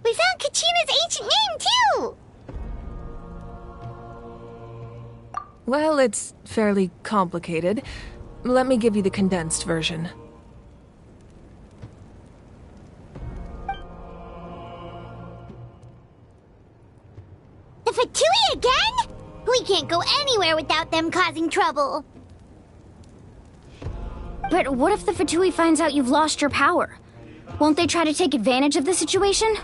We found Kachina's ancient name, too! Well, it's fairly complicated. Let me give you the condensed version. The Fatui again? We can't go anywhere without them causing trouble. But what if the Fatui finds out you've lost your power? Won't they try to take advantage of the situation?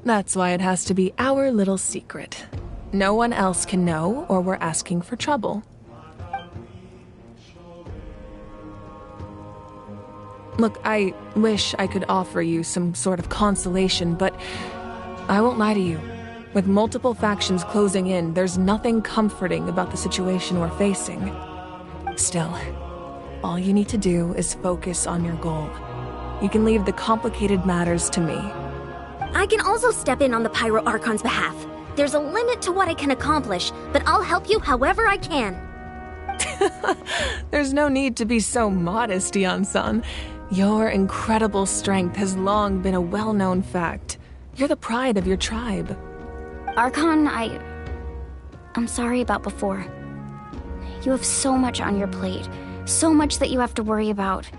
That's why it has to be our little secret. No one else can know, or we're asking for trouble. Look, I wish I could offer you some sort of consolation, but I won't lie to you. With multiple factions closing in, there's nothing comforting about the situation we're facing. Still, all you need to do is focus on your goal. You can leave the complicated matters to me. I can also step in on the Pyro Archon's behalf. There's a limit to what I can accomplish, but I'll help you however I can. There's no need to be so modest, Yan-san. Your incredible strength has long been a well-known fact. You're the pride of your tribe. Archon, I'm sorry about before. You have so much on your plate, so much that you have to worry about.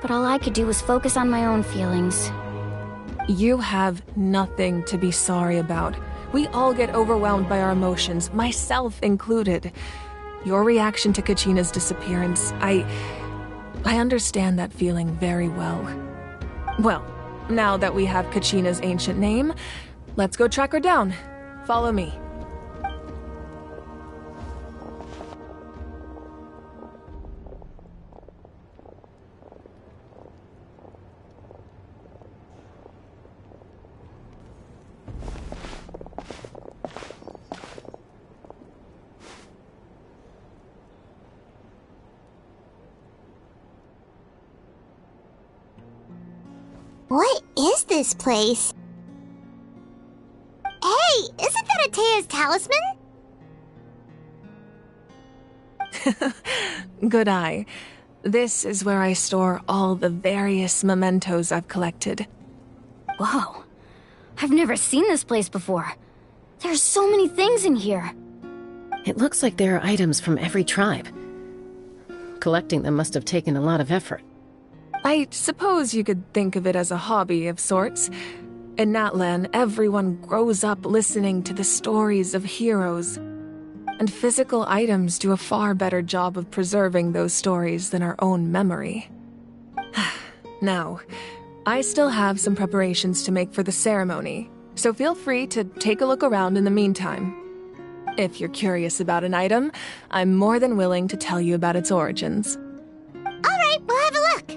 But all I could do was focus on my own feelings. You have nothing to be sorry about. We all get overwhelmed by our emotions, myself included. Your reaction to Kachina's disappearance, I understand that feeling very well. Well, now that we have Kachina's ancient name, let's go track her down. Follow me. What is this place? Hey, isn't that Atea's talisman? Good eye. This is where I store all the various mementos I've collected. Whoa. I've never seen this place before. There's so many things in here. It looks like there are items from every tribe. Collecting them must have taken a lot of effort. I suppose you could think of it as a hobby of sorts. In Natlan, everyone grows up listening to the stories of heroes. And physical items do a far better job of preserving those stories than our own memory. Now, I still have some preparations to make for the ceremony, so feel free to take a look around in the meantime. If you're curious about an item, I'm more than willing to tell you about its origins. All right, we'll have a look.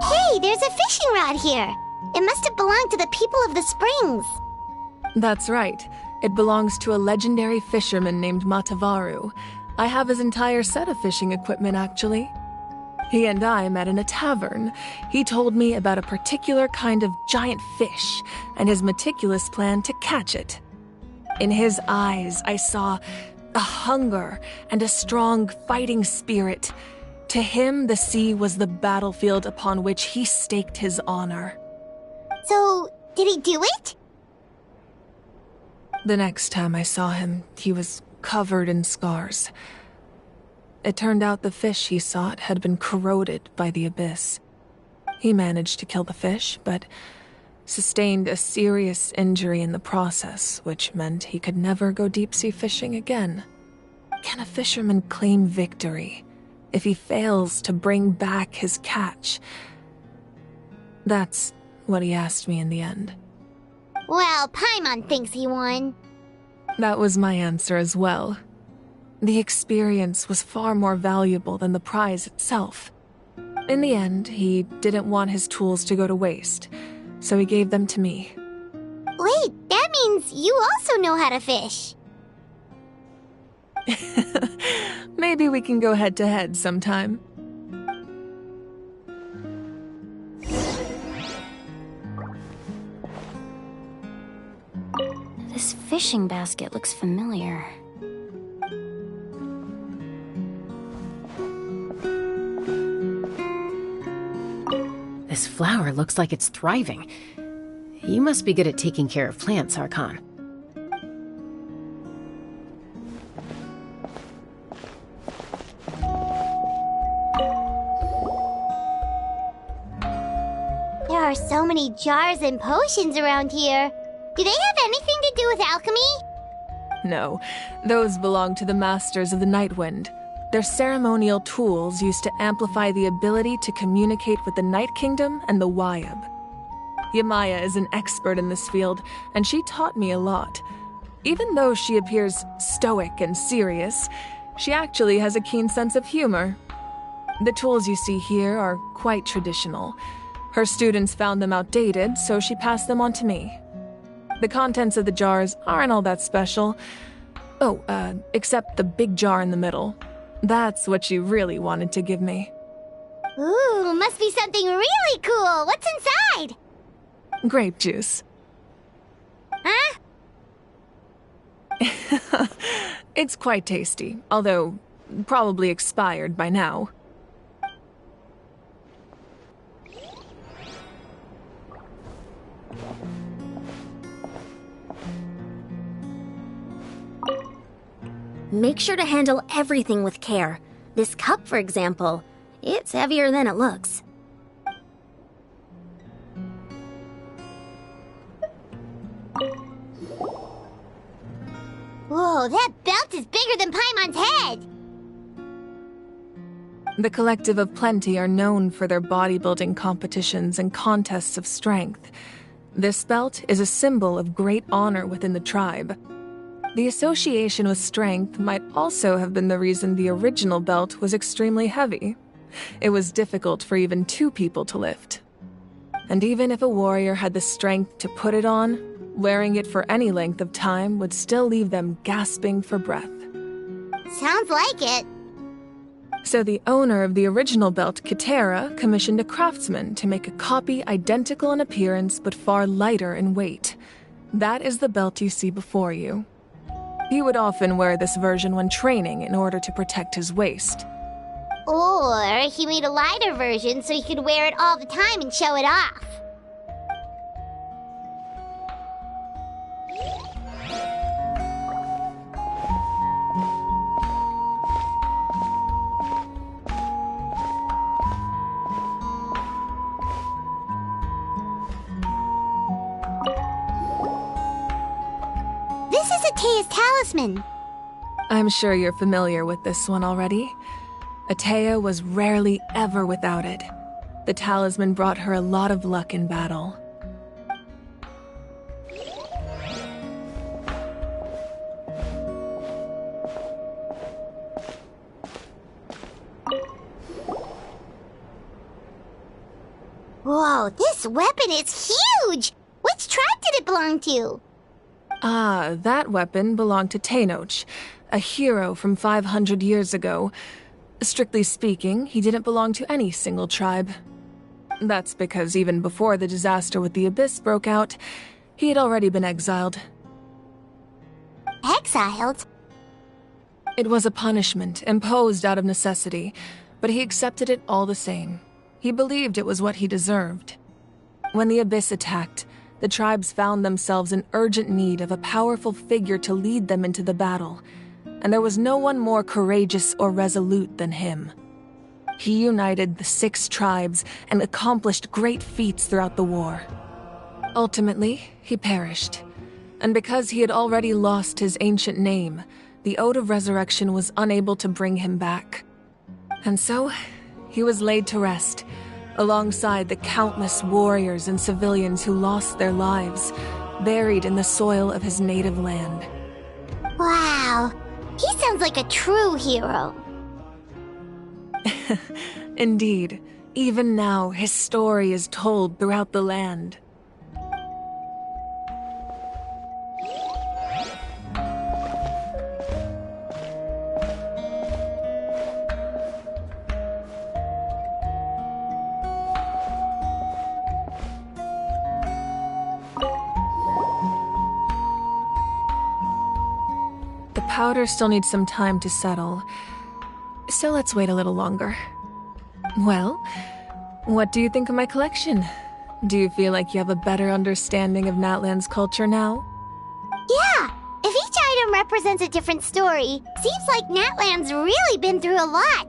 Hey, there's a fishing rod here. It must have belonged to the people of the springs. That's right. It belongs to a legendary fisherman named Matavaru. I have his entire set of fishing equipment, actually. He and I met in a tavern. He told me about a particular kind of giant fish and his meticulous plan to catch it. In his eyes, I saw a hunger and a strong fighting spirit. To him, the sea was the battlefield upon which he staked his honor. So, did he do it? The next time I saw him, he was covered in scars. It turned out the fish he sought had been corroded by the abyss. He managed to kill the fish, but sustained a serious injury in the process, which meant he could never go deep-sea fishing again. Can a fisherman claim victory if he fails to bring back his catch? That's what he asked me in the end. Well, Paimon thinks he won. That was my answer as well. The experience was far more valuable than the prize itself. In the end, he didn't want his tools to go to waste, so he gave them to me. Wait, that means you also know how to fish. Maybe we can go head-to-head sometime. This fishing basket looks familiar. This flower looks like it's thriving. You must be good at taking care of plants, Archon. There are so many jars and potions around here. Do they have anything to do with alchemy? No, those belong to the Masters of the Nightwind. They're ceremonial tools used to amplify the ability to communicate with the Night Kingdom and the Wyab. Yamaya is an expert in this field, and she taught me a lot. Even though she appears stoic and serious, she actually has a keen sense of humor. The tools you see here are quite traditional. Her students found them outdated, so she passed them on to me. The contents of the jars aren't all that special. Oh, except the big jar in the middle. That's what she really wanted to give me. Ooh, must be something really cool. What's inside? Grape juice. Huh? It's quite tasty, although probably expired by now. Make sure to handle everything with care. This cup, for example, it's heavier than it looks. Whoa, that belt is bigger than Paimon's head! The Collective of Plenty are known for their bodybuilding competitions and contests of strength. This belt is a symbol of great honor within the tribe. The association with strength might also have been the reason the original belt was extremely heavy. It was difficult for even two people to lift. And even if a warrior had the strength to put it on, wearing it for any length of time would still leave them gasping for breath. Sounds like it. So the owner of the original belt, Kitera, commissioned a craftsman to make a copy identical in appearance but far lighter in weight. That is the belt you see before you. He would often wear this version when training in order to protect his waist. Or he made a lighter version so he could wear it all the time and show it off. This is Atea's talisman. I'm sure you're familiar with this one already. Atea was rarely ever without it. The talisman brought her a lot of luck in battle. Whoa, this weapon is huge! Which tribe did it belong to? Ah, that weapon belonged to Tenoch, a hero from 500 years ago. Strictly speaking, he didn't belong to any single tribe. That's because even before the disaster with the Abyss broke out, he had already been exiled. Exiled? It was a punishment imposed out of necessity, but he accepted it all the same. He believed it was what he deserved. When the Abyss attacked, the tribes found themselves in urgent need of a powerful figure to lead them into the battle, and there was no one more courageous or resolute than him. He united the 6 tribes and accomplished great feats throughout the war. Ultimately, he perished, and because he had already lost his ancient name, the Ode of Resurrection was unable to bring him back. And so, he was laid to rest, alongside the countless warriors and civilians who lost their lives, buried in the soil of his native land. Wow, he sounds like a true hero. Indeed, even now his story is told throughout the land. powder still needs some time to settle, so let's wait a little longer. Well, what do you think of my collection? Do you feel like you have a better understanding of Natlan's culture now? Yeah! If each item represents a different story, seems like Natlan's really been through a lot.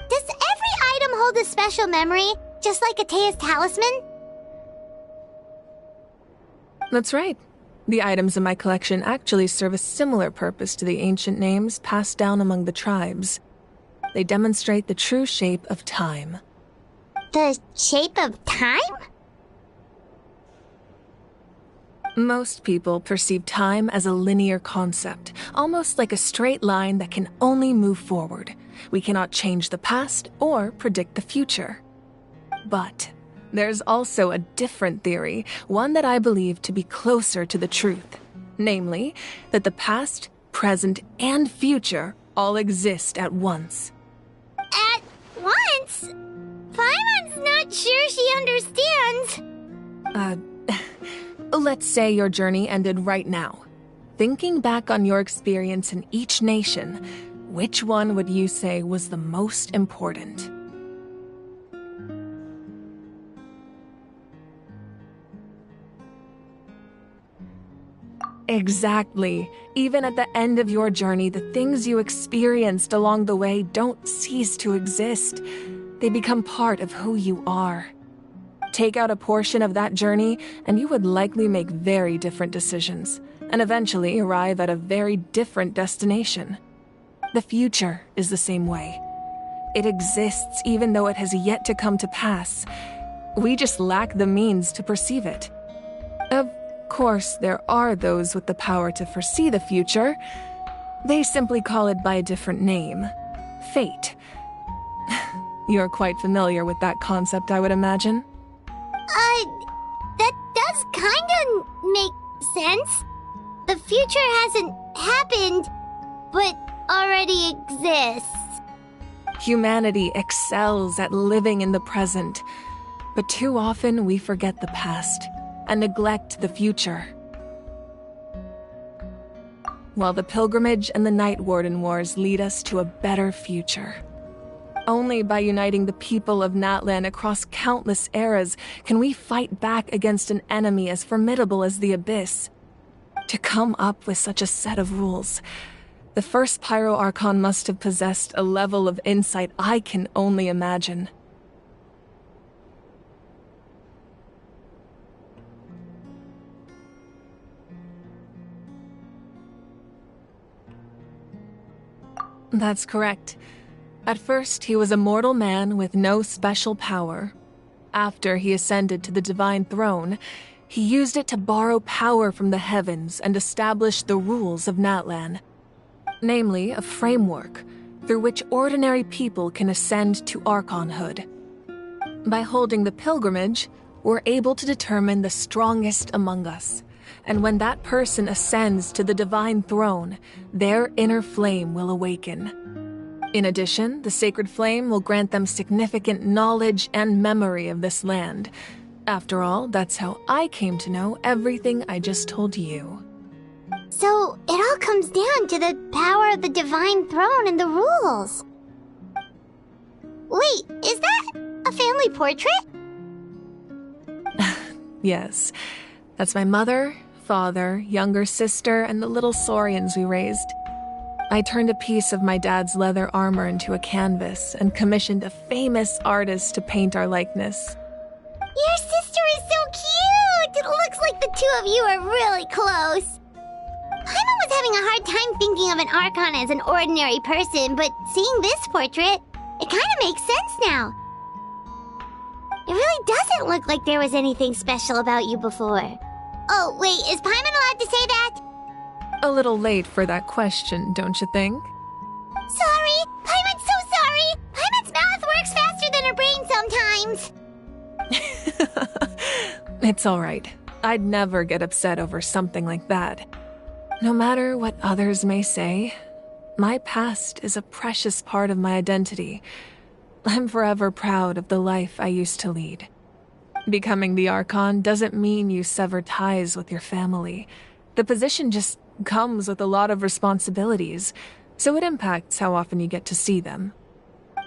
Does every item hold a special memory, just like Atea's talisman? That's right. The items in my collection actually serve a similar purpose to the ancient names passed down among the tribes. They demonstrate the true shape of time. The shape of time? Most people perceive time as a linear concept, almost like a straight line that can only move forward. We cannot change the past or predict the future. But there's also a different theory, one that I believe to be closer to the truth. Namely, that the past, present, and future all exist at once. At once? Paimon's not sure she understands. Let's say your journey ended right now. Thinking back on your experience in each nation, which one would you say was the most important? Exactly. Even at the end of your journey, the things you experienced along the way don't cease to exist. They become part of who you are. Take out a portion of that journey, and you would likely make very different decisions, and eventually arrive at a very different destination. The future is the same way. It exists even though it has yet to come to pass. We just lack the means to perceive it. Of course, there are those with the power to foresee the future. They simply call it by a different name. Fate. You're quite familiar with that concept, I would imagine. That does kinda make sense. The future hasn't happened, but already exists. Humanity excels at living in the present, but too often we forget the past and neglect the future. While the pilgrimage and the Night Warden Wars lead us to a better future. Only by uniting the people of Natlan across countless eras can we fight back against an enemy as formidable as the Abyss. To come up with such a set of rules, the first Pyro Archon must have possessed a level of insight I can only imagine. That's correct. At first, he was a mortal man with no special power. After he ascended to the divine throne, he used it to borrow power from the heavens and establish the rules of Natlan. Namely, a framework through which ordinary people can ascend to Archonhood. By holding the pilgrimage, we're able to determine the strongest among us. And when that person ascends to the divine throne, their inner flame will awaken. In addition, the sacred flame will grant them significant knowledge and memory of this land. After all, that's how I came to know everything I just told you. So, it all comes down to the power of the divine throne and the rules. Wait, is that a family portrait? Yes, that's my mother, father, younger sister, and the little saurians we raised. I turned a piece of my dad's leather armor into a canvas and commissioned a famous artist to paint our likeness. Your sister is so cute! It looks like the two of you are really close. Paimon was having a hard time thinking of an Archon as an ordinary person, but seeing this portrait, it kind of makes sense now. It really doesn't look like there was anything special about you before. Oh, wait, is Paimon allowed to say that? A little late for that question, don't you think? Sorry! Paimon's so sorry! Paimon's mouth works faster than her brain sometimes! It's all right. I'd never get upset over something like that. No matter what others may say, my past is a precious part of my identity. I'm forever proud of the life I used to lead. Becoming the Archon doesn't mean you sever ties with your family. The position just comes with a lot of responsibilities, so it impacts how often you get to see them.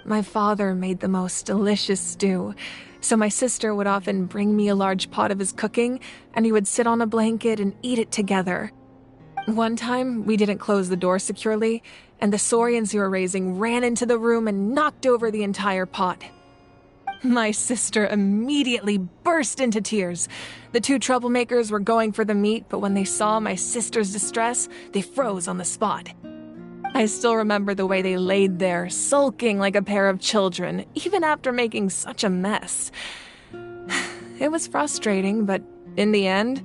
My father made the most delicious stew, so my sister would often bring me a large pot of his cooking, and we would sit on a blanket and eat it together. One time, we didn't close the door securely, and the saurians we were raising ran into the room and knocked over the entire pot. My sister immediately burst into tears. The two troublemakers were going for the meat, but when they saw my sister's distress, they froze on the spot. I still remember the way they laid there, sulking like a pair of children, even after making such a mess. It was frustrating, but in the end,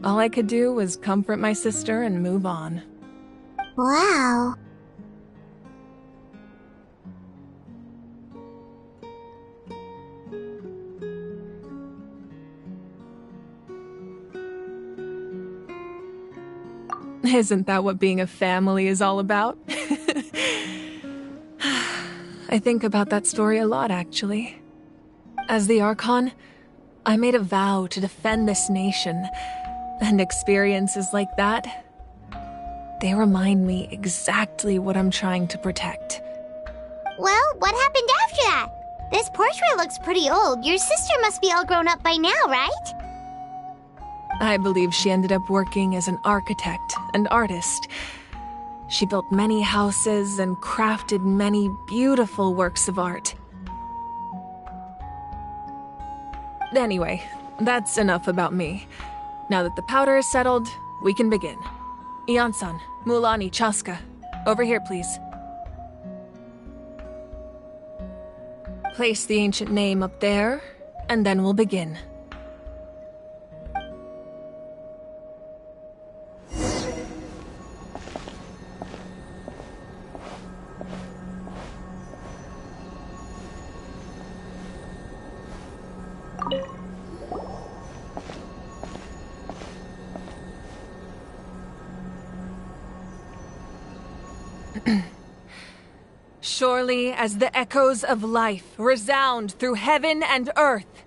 all I could do was comfort my sister and move on. Wow. Isn't that what being a family is all about? I think about that story a lot, actually. As the Archon, I made a vow to defend this nation, and experiences like that, they remind me exactly what I'm trying to protect. Well, what happened after that? This portrait looks pretty old. Your sister must be all grown up by now, right? I believe she ended up working as an architect and artist. She built many houses and crafted many beautiful works of art. Anyway, that's enough about me. Now that the powder is settled, we can begin. Ian-san, Mulani, Chaska, over here, please. Place the ancient name up there, and then we'll begin. Surely as the echoes of life resound through heaven and earth,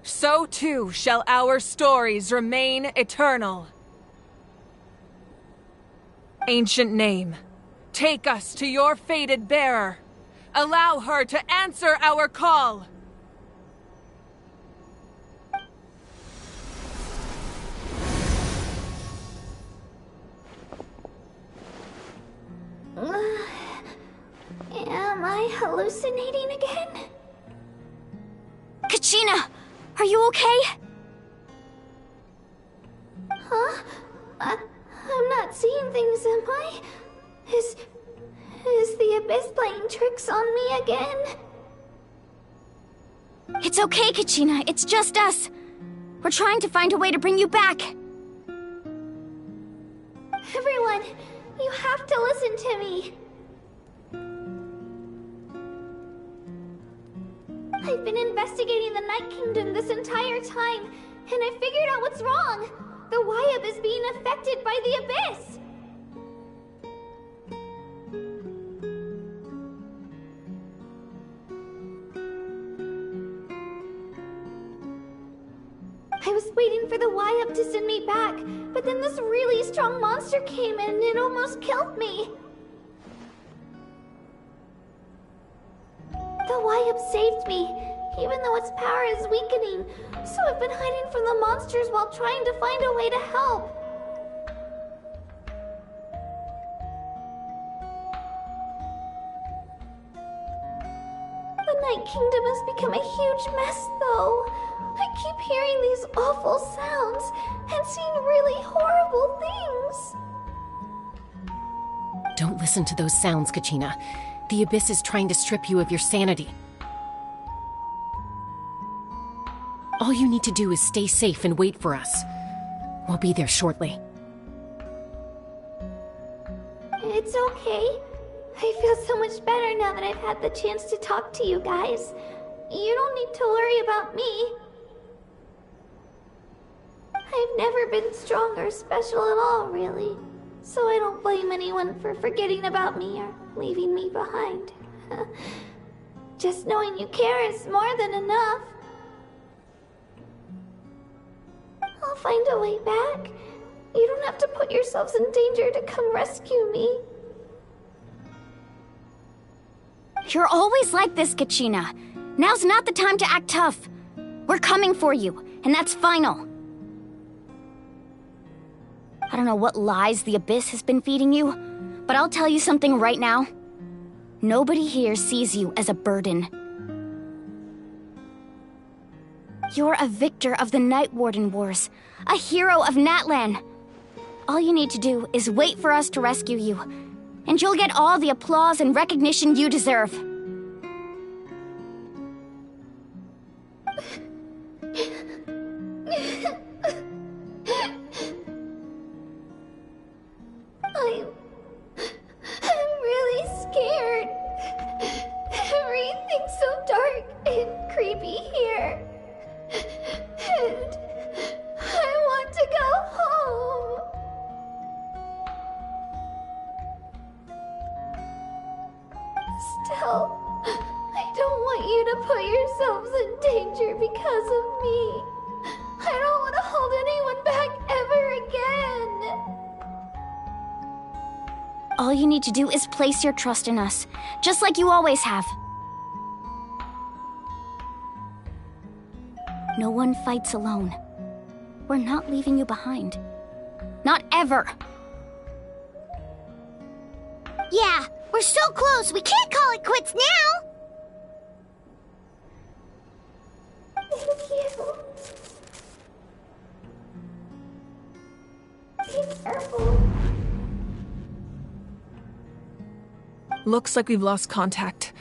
so too shall our stories remain eternal. Ancient name, take us to your fated bearer. Allow her to answer our call. Am I hallucinating again? Kachina! Are you okay? Huh? I'm not seeing things, am I? Is the Abyss playing tricks on me again? It's okay, Kachina. It's just us. We're trying to find a way to bring you back. Everyone, you have to listen to me. I've been investigating the Night Kingdom this entire time, and I figured out what's wrong. The Wyab is being affected by the Abyss. I was waiting for the Wyab to send me back, but then this really strong monster came in and it almost killed me. The Wyab saved me, even though its power is weakening, so I've been hiding from the monsters while trying to find a way to help. The Night Kingdom has become a huge mess, though. I keep hearing these awful sounds and seeing really horrible things. Don't listen to those sounds, Kachina. The Abyss is trying to strip you of your sanity. All you need to do is stay safe and wait for us. We'll be there shortly. It's okay. I feel so much better now that I've had the chance to talk to you guys. You don't need to worry about me. I've never been strong or special at all, really. So I don't blame anyone for forgetting about me or leaving me behind. Just knowing you care is more than enough. I'll find a way back. You don't have to put yourselves in danger to come rescue me. You're always like this, Kachina. Now's not the time to act tough. We're coming for you, and that's final. I don't know what lies the Abyss has been feeding you, but I'll tell you something right now. Nobody here sees you as a burden. You're a victor of the Night Warden Wars, a hero of Natlan. All you need to do is wait for us to rescue you, and you'll get all the applause and recognition you deserve. I'm really scared. Everything's so dark and creepy here. And I want to go home. Still, I don't want you to put yourselves in danger because of me. I don't want to hold anyone back ever again. All you need to do is place your trust in us, just like you always have. No one fights alone. We're not leaving you behind. Not ever. Yeah, we're so close, we can't call it quits now! Thank you. Be careful. Looks like we've lost contact.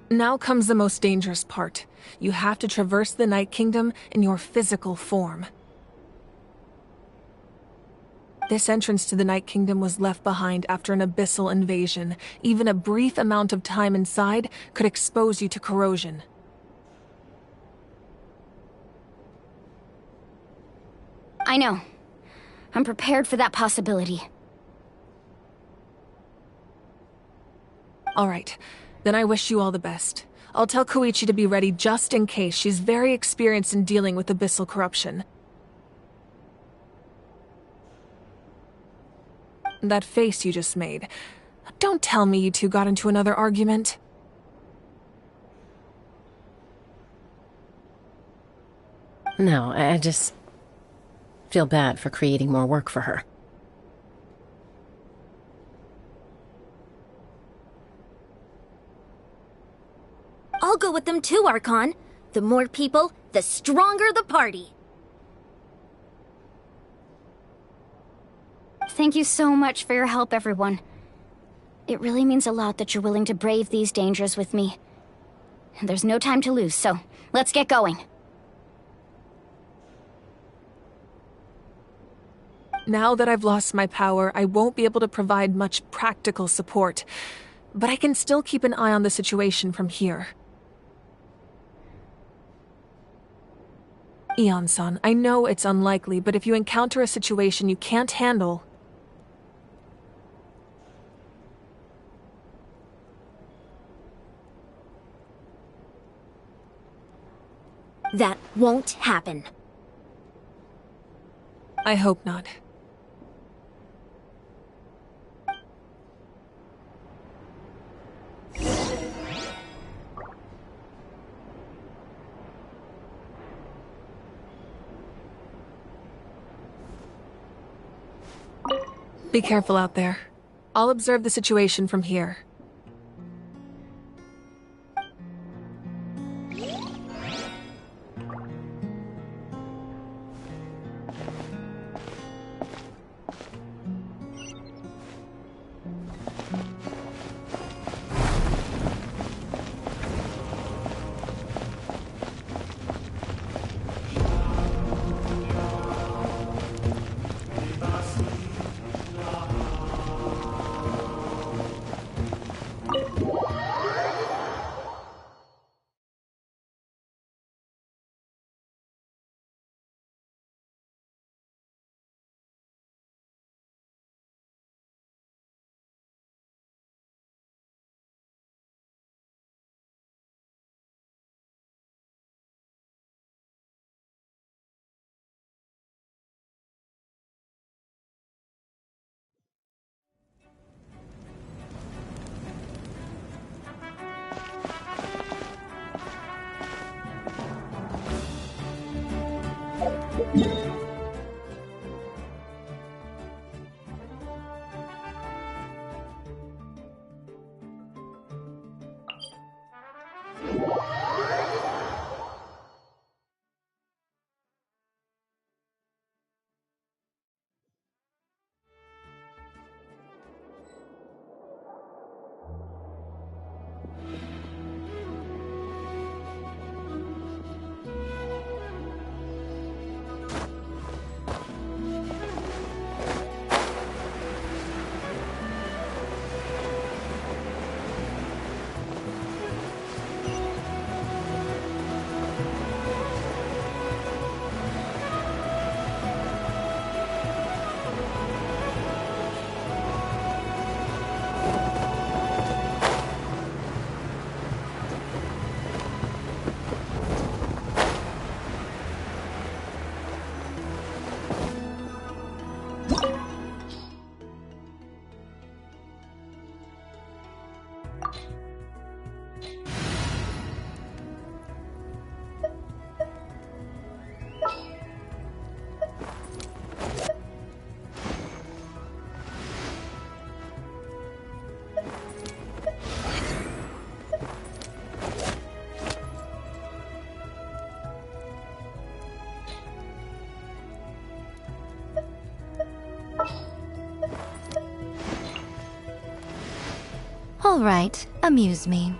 Now comes the most dangerous part. You have to traverse the Night Kingdom in your physical form. This entrance to the Night Kingdom was left behind after an abyssal invasion. Even a brief amount of time inside could expose you to corrosion. I know. I'm prepared for that possibility. All right, then I wish you all the best. I'll tell Koichi to be ready just in case. She's very experienced in dealing with abyssal corruption. That face you just made. Don't tell me you two got into another argument. No, I just feel bad for creating more work for her. I'll go with them too, Archon. The more people, the stronger the party. Thank you so much for your help, everyone. It really means a lot that you're willing to brave these dangers with me. There's no time to lose, so let's get going. Now that I've lost my power, I won't be able to provide much practical support. But I can still keep an eye on the situation from here. Eon-san, I know it's unlikely, but if you encounter a situation you can't handle... That won't happen. I hope not. Be careful out there. I'll observe the situation from here. All right, amuse me.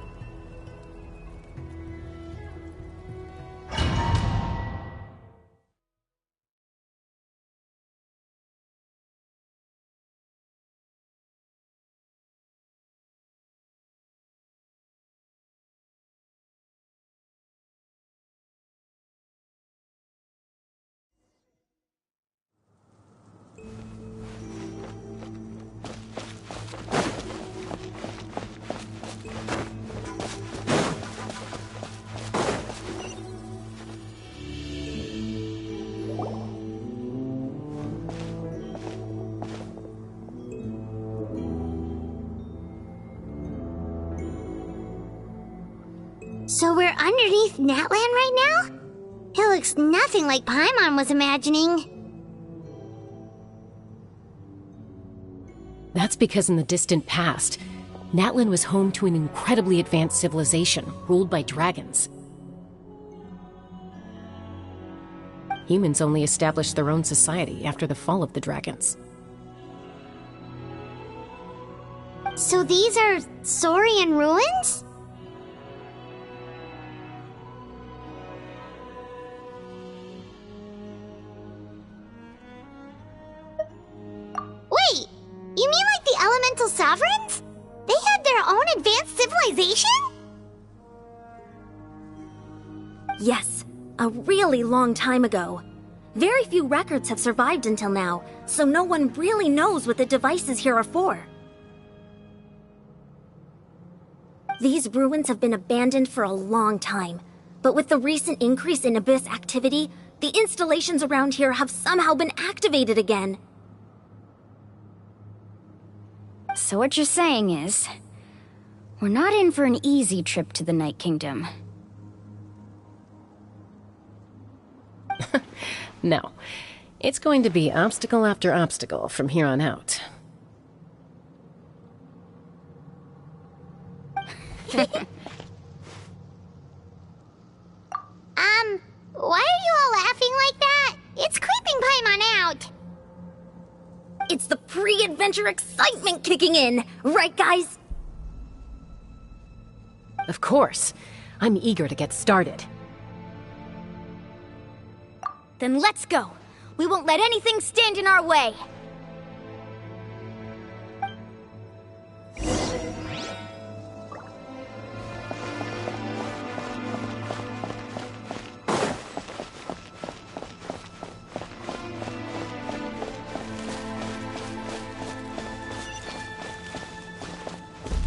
So we're underneath Natlan right now? It looks nothing like Paimon was imagining. That's because in the distant past, Natlan was home to an incredibly advanced civilization ruled by dragons. Humans only established their own society after the fall of the dragons. So these are Saurian ruins? Wait, you mean like the elemental sovereigns? They had their own advanced civilization? Yes, a really long time ago. Very few records have survived until now, so no one really knows what the devices here are for. These ruins have been abandoned for a long time, but with the recent increase in Abyss activity, the installations around here have somehow been activated again. So what you're saying is, we're not in for an easy trip to the Night Kingdom. No. It's going to be obstacle after obstacle from here on out. Why are you all laughing like that? It's creeping Paimon out. It's the pre-adventure excitement kicking in, right guys? Of course. I'm eager to get started. Then let's go. We won't let anything stand in our way.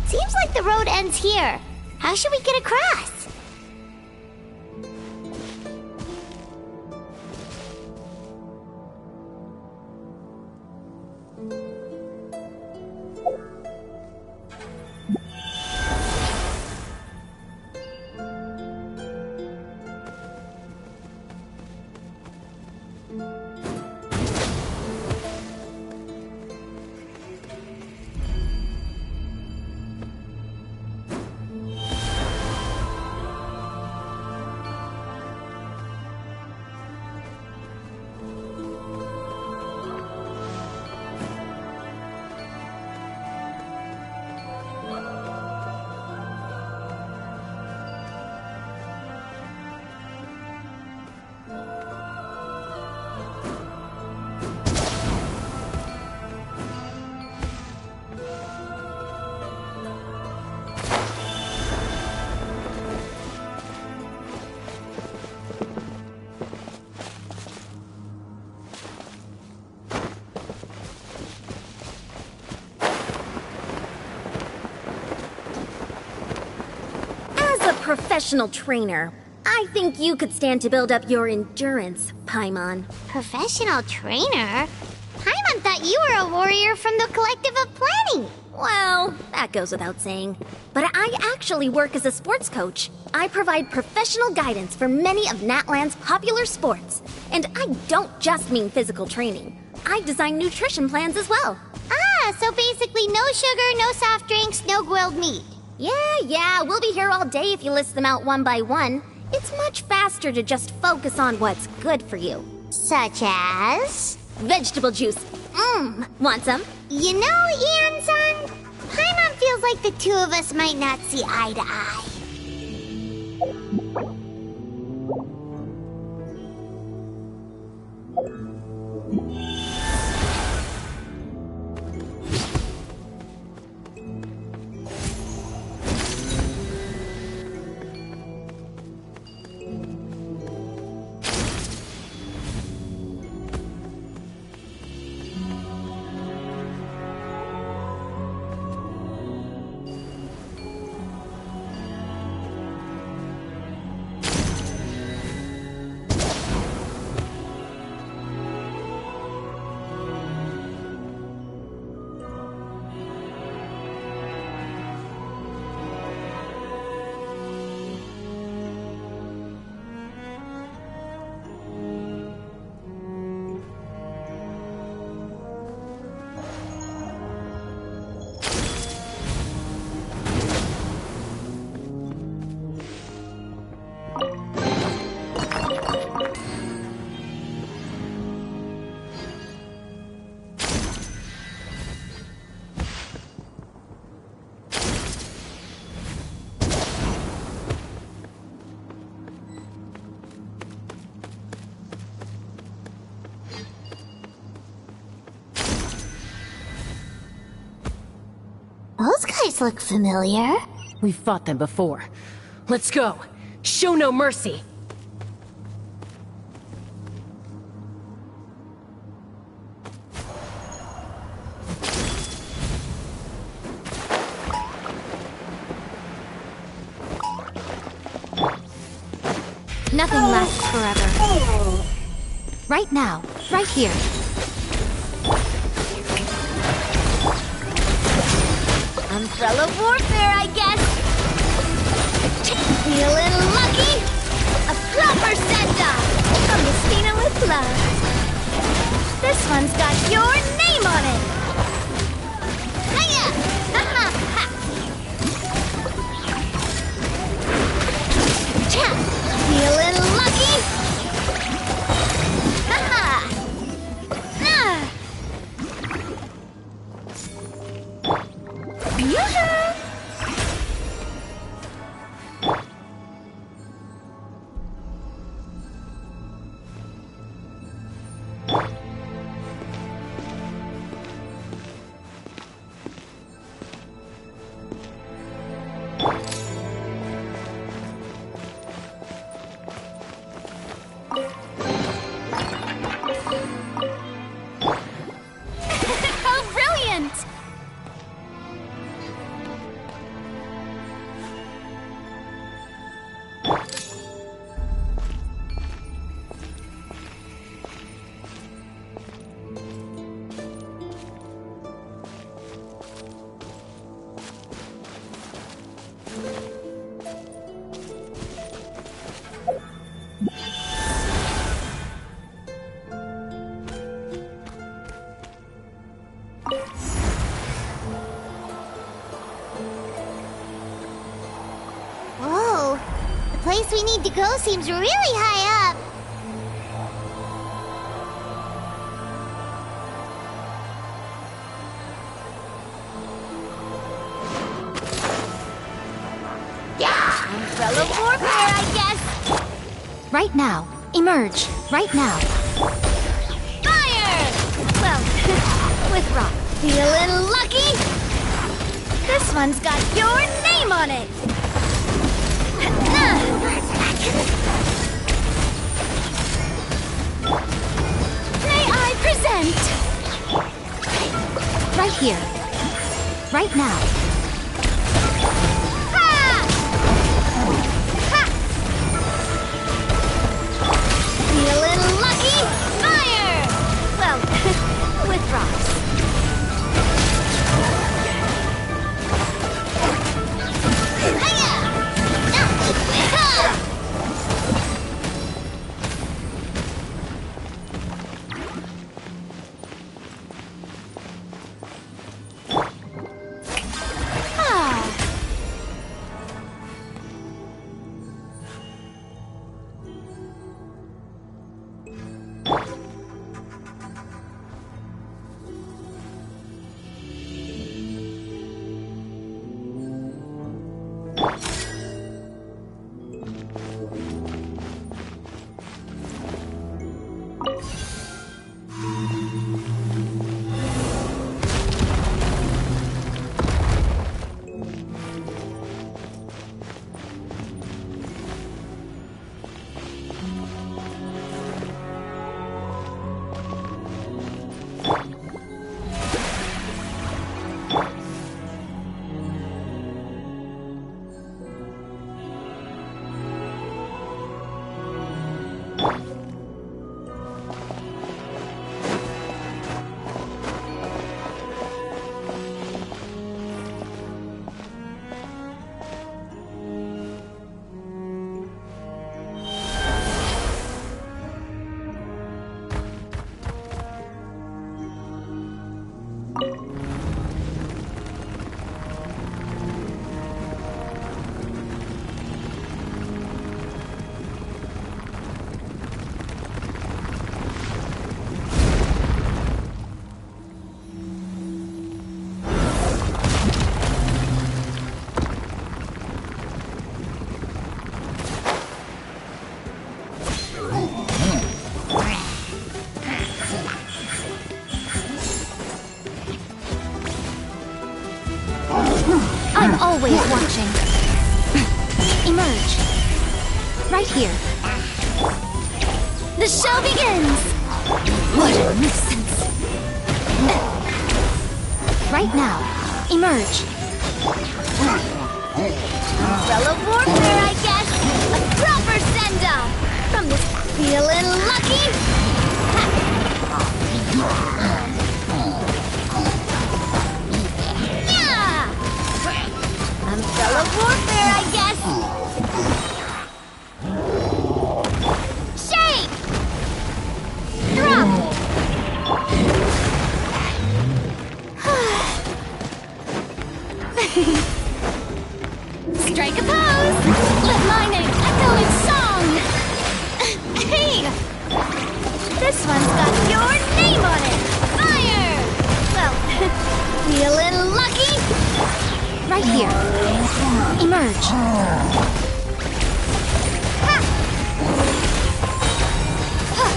Seems like the road ends here. How should we get across? professional trainer. I think you could stand to build up your endurance, Paimon. Professional trainer? Paimon thought you were a warrior from the Collective of Planning. Well, that goes without saying. But I actually work as a sports coach. I provide professional guidance for many of Natlan's popular sports. And I don't just mean physical training. I design nutrition plans as well. Ah, so basically no sugar, no soft drinks, no grilled meat. Yeah, we'll be here all day if you list them out one by one. It's much faster to just focus on what's good for you. Such as? Vegetable juice. Want some? You know, Ian-san, Paimon feels like the two of us might not see eye to eye. Those guys look familiar. We've fought them before. Let's go. Show no mercy. Nothing lasts forever. Right now, right here. Umbrella warfare, I guess. Feeling lucky? A proper send-off from Messina with love. This one's got your name on it. Hiya! Ha ha! Feeling lucky? Ha ha! Whoa, the place we need to go seems really high up. Umbrella warfare, I guess. Right now. Emerge. Right now. Fire! Well, with rock. Feeling lucky? This one's got your name on it. May I present? Right here. Right now. Ha! way of watching. Emerge. Right here. The show begins! What a nuisance. Right now. Emerge. Umbrella warfare, I guess! A proper send-off! From this feeling lucky! Yeah! Umbrella warfare, I guess! Shake! Drop! Strike a pose! Let my name echo in song! Hey! This one's got your name on it! Fire! Well, feeling lucky? Right here. Emerge. Ha! Ha!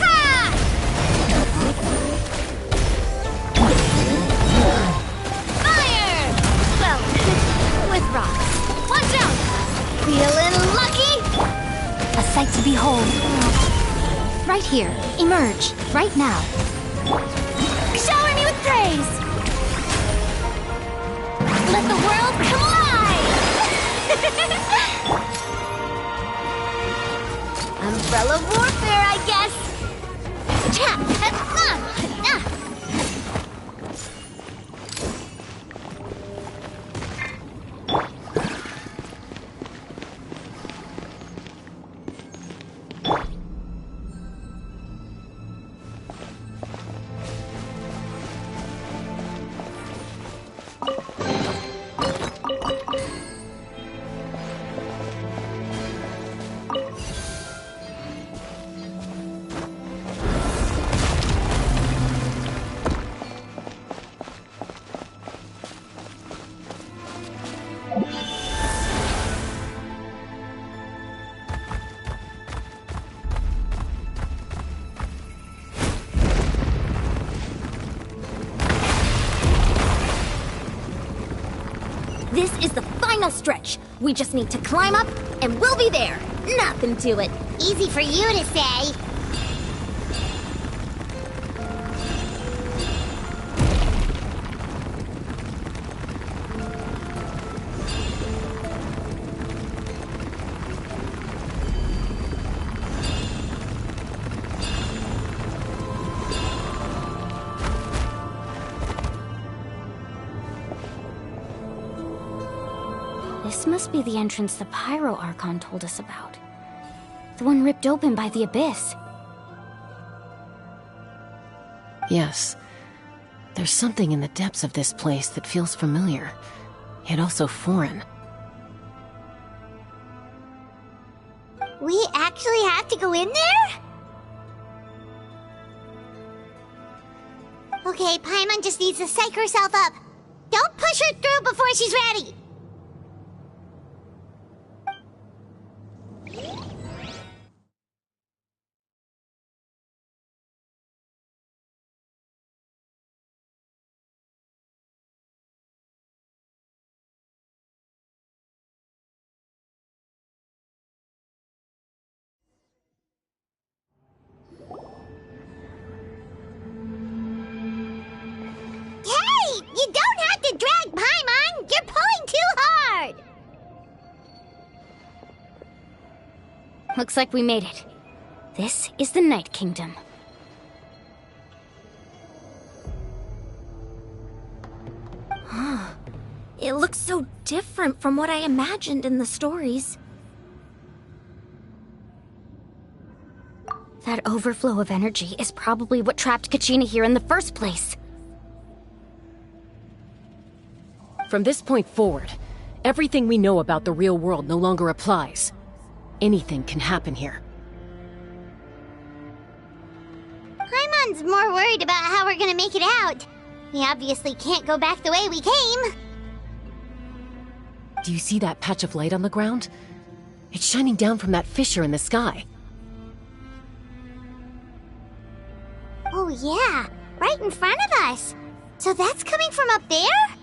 Ha! Fire! Well, with rocks. Watch out! Feeling lucky? A sight to behold. Right here. Emerge. Right now. Shower me with praise! Let the world come alive! Umbrella warfare, I guess! Cha! This is the final stretch. We just need to climb up, and we'll be there. Nothing to it. Easy for you to say. This must be the entrance the Pyro Archon told us about. The one ripped open by the Abyss. Yes. There's something in the depths of this place that feels familiar, yet also foreign. We actually have to go in there? Okay, Paimon just needs to psych herself up. Don't push her through before she's ready. You don't have to drag Paimon! You're pulling too hard! Looks like we made it. This is the Night Kingdom. It looks so different from what I imagined in the stories. That overflow of energy is probably what trapped Kachina here in the first place. From this point forward, everything we know about the real world no longer applies. Anything can happen here. Paimon's more worried about how we're gonna make it out. We obviously can't go back the way we came. Do you see that patch of light on the ground? It's shining down from that fissure in the sky. Oh yeah, right in front of us. So that's coming from up there?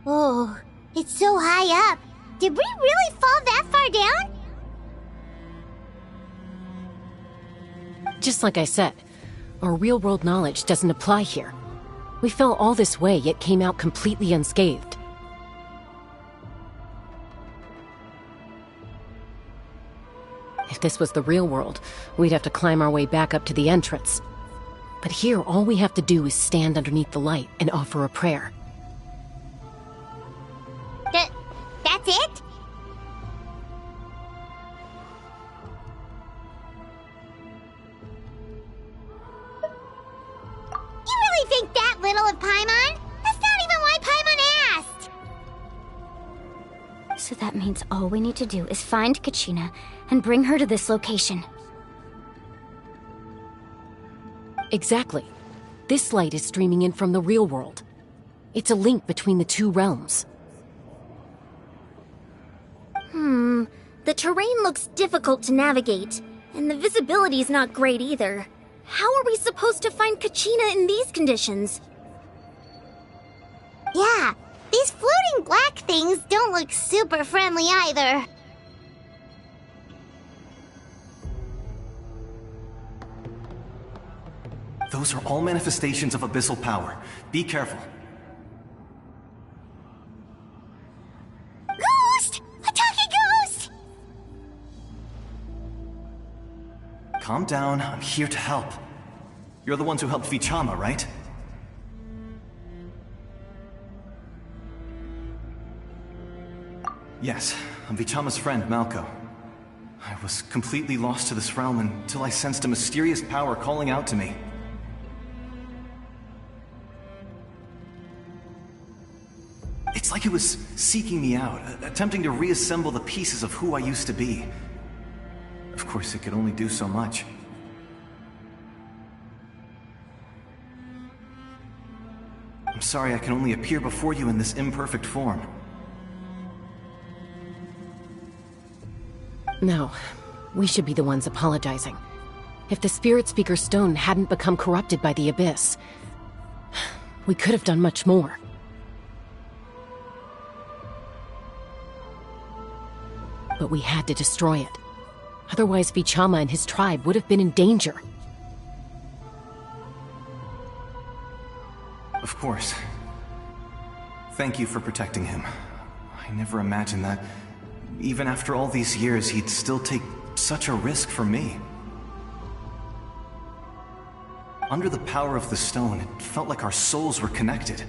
Oh, It's so high up. Did we really fall that far down? Just like I said, our real-world knowledge doesn't apply here. We fell all this way, yet came out completely unscathed. If this was the real world, we'd have to climb our way back up to the entrance. But here, all we have to do is stand underneath the light and offer a prayer. That's it? You really think that little of Paimon? That's not even why Paimon asked! So that means all we need to do is find Kachina and bring her to this location. Exactly. This light is streaming in from the real world. It's a link between the two realms. The terrain looks difficult to navigate, and the visibility's not great either. How are we supposed to find Kachina in these conditions? Yeah, these floating black things don't look super friendly either. Those are all manifestations of abyssal power. Be careful. Ghost! A talking ghost! Calm down, I'm here to help. You're the ones who helped Vichama, right? Yes, I'm Vichama's friend, Malko. I was completely lost to this realm until I sensed a mysterious power calling out to me. It's like it was seeking me out, attempting to reassemble the pieces of who I used to be. Of course, it could only do so much. I'm sorry I can only appear before you in this imperfect form. No, we should be the ones apologizing. If the Spirit Speaker Stone hadn't become corrupted by the Abyss, we could have done much more. But we had to destroy it. Otherwise, Vichama and his tribe would have been in danger. Of course. Thank you for protecting him. I never imagined that, even after all these years, he'd still take such a risk for me. Under the power of the stone, it felt like our souls were connected.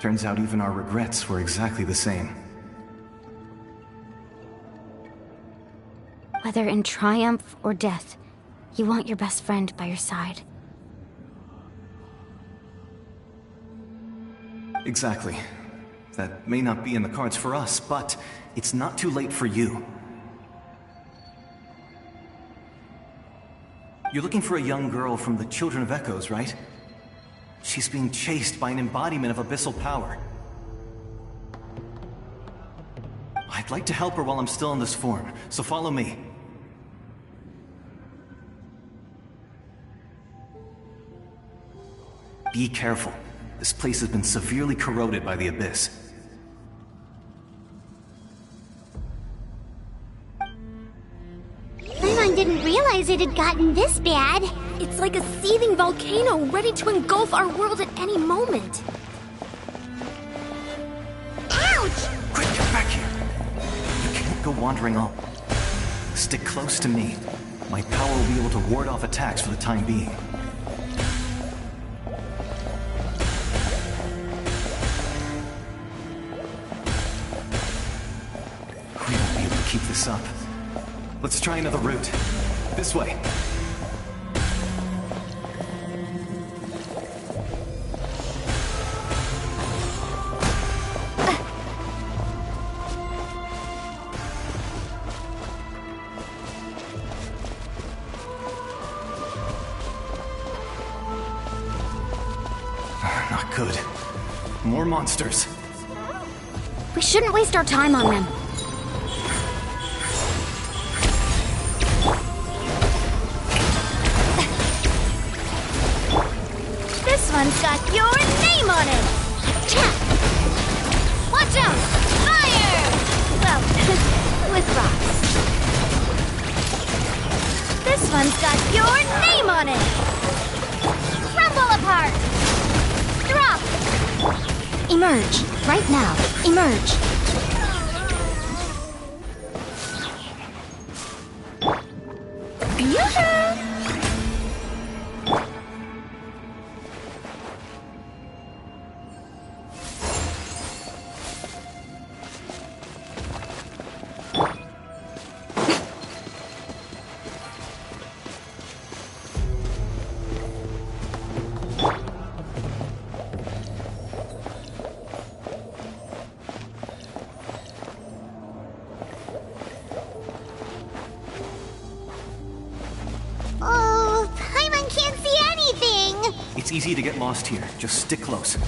Turns out even our regrets were exactly the same. Whether in triumph or death, you want your best friend by your side. Exactly. That may not be in the cards for us, but it's not too late for you. You're looking for a young girl from the Children of Echoes, right? She's being chased by an embodiment of abyssal power. I'd like to help her while I'm still in this form, so follow me. Be careful. This place has been severely corroded by the Abyss. Paimon didn't realize it had gotten this bad. It's like a seething volcano ready to engulf our world at any moment. Ouch! Quick, get back here! You can't go wandering all. Stick close to me. My power will be able to ward off attacks for the time being. We won't be able to keep this up. Let's try another route. This way. Not good. More monsters. We shouldn't waste our time on them. This one's got your name on it! one's got your name on it! Crumble apart! Drop! Emerge. Right now. Emerge. Yoo-hoo! Oh, Paimon can't see anything! It's easy to get lost here. Just stick close.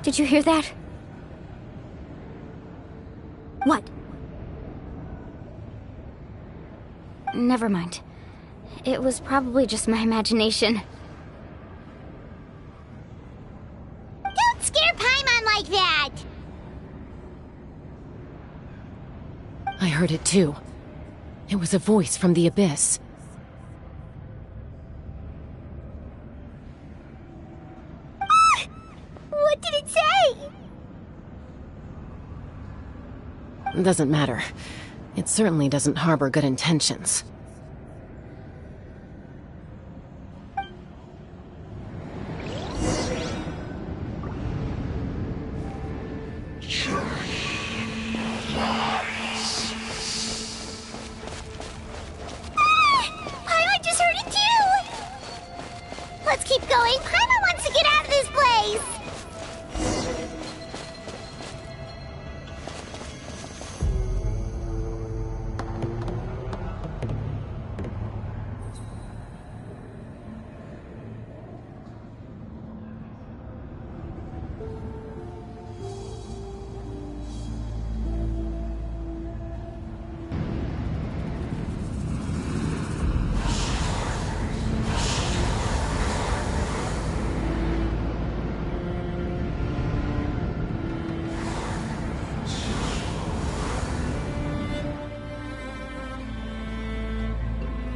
Did you hear that? What? Never mind. It was probably just my imagination. Don't scare Paimon like that! I heard it too. It was a voice from the abyss. What did it say? Doesn't matter. It certainly doesn't harbor good intentions. Paimon just heard it too! Let's keep going. Paimon wants to get out of this place!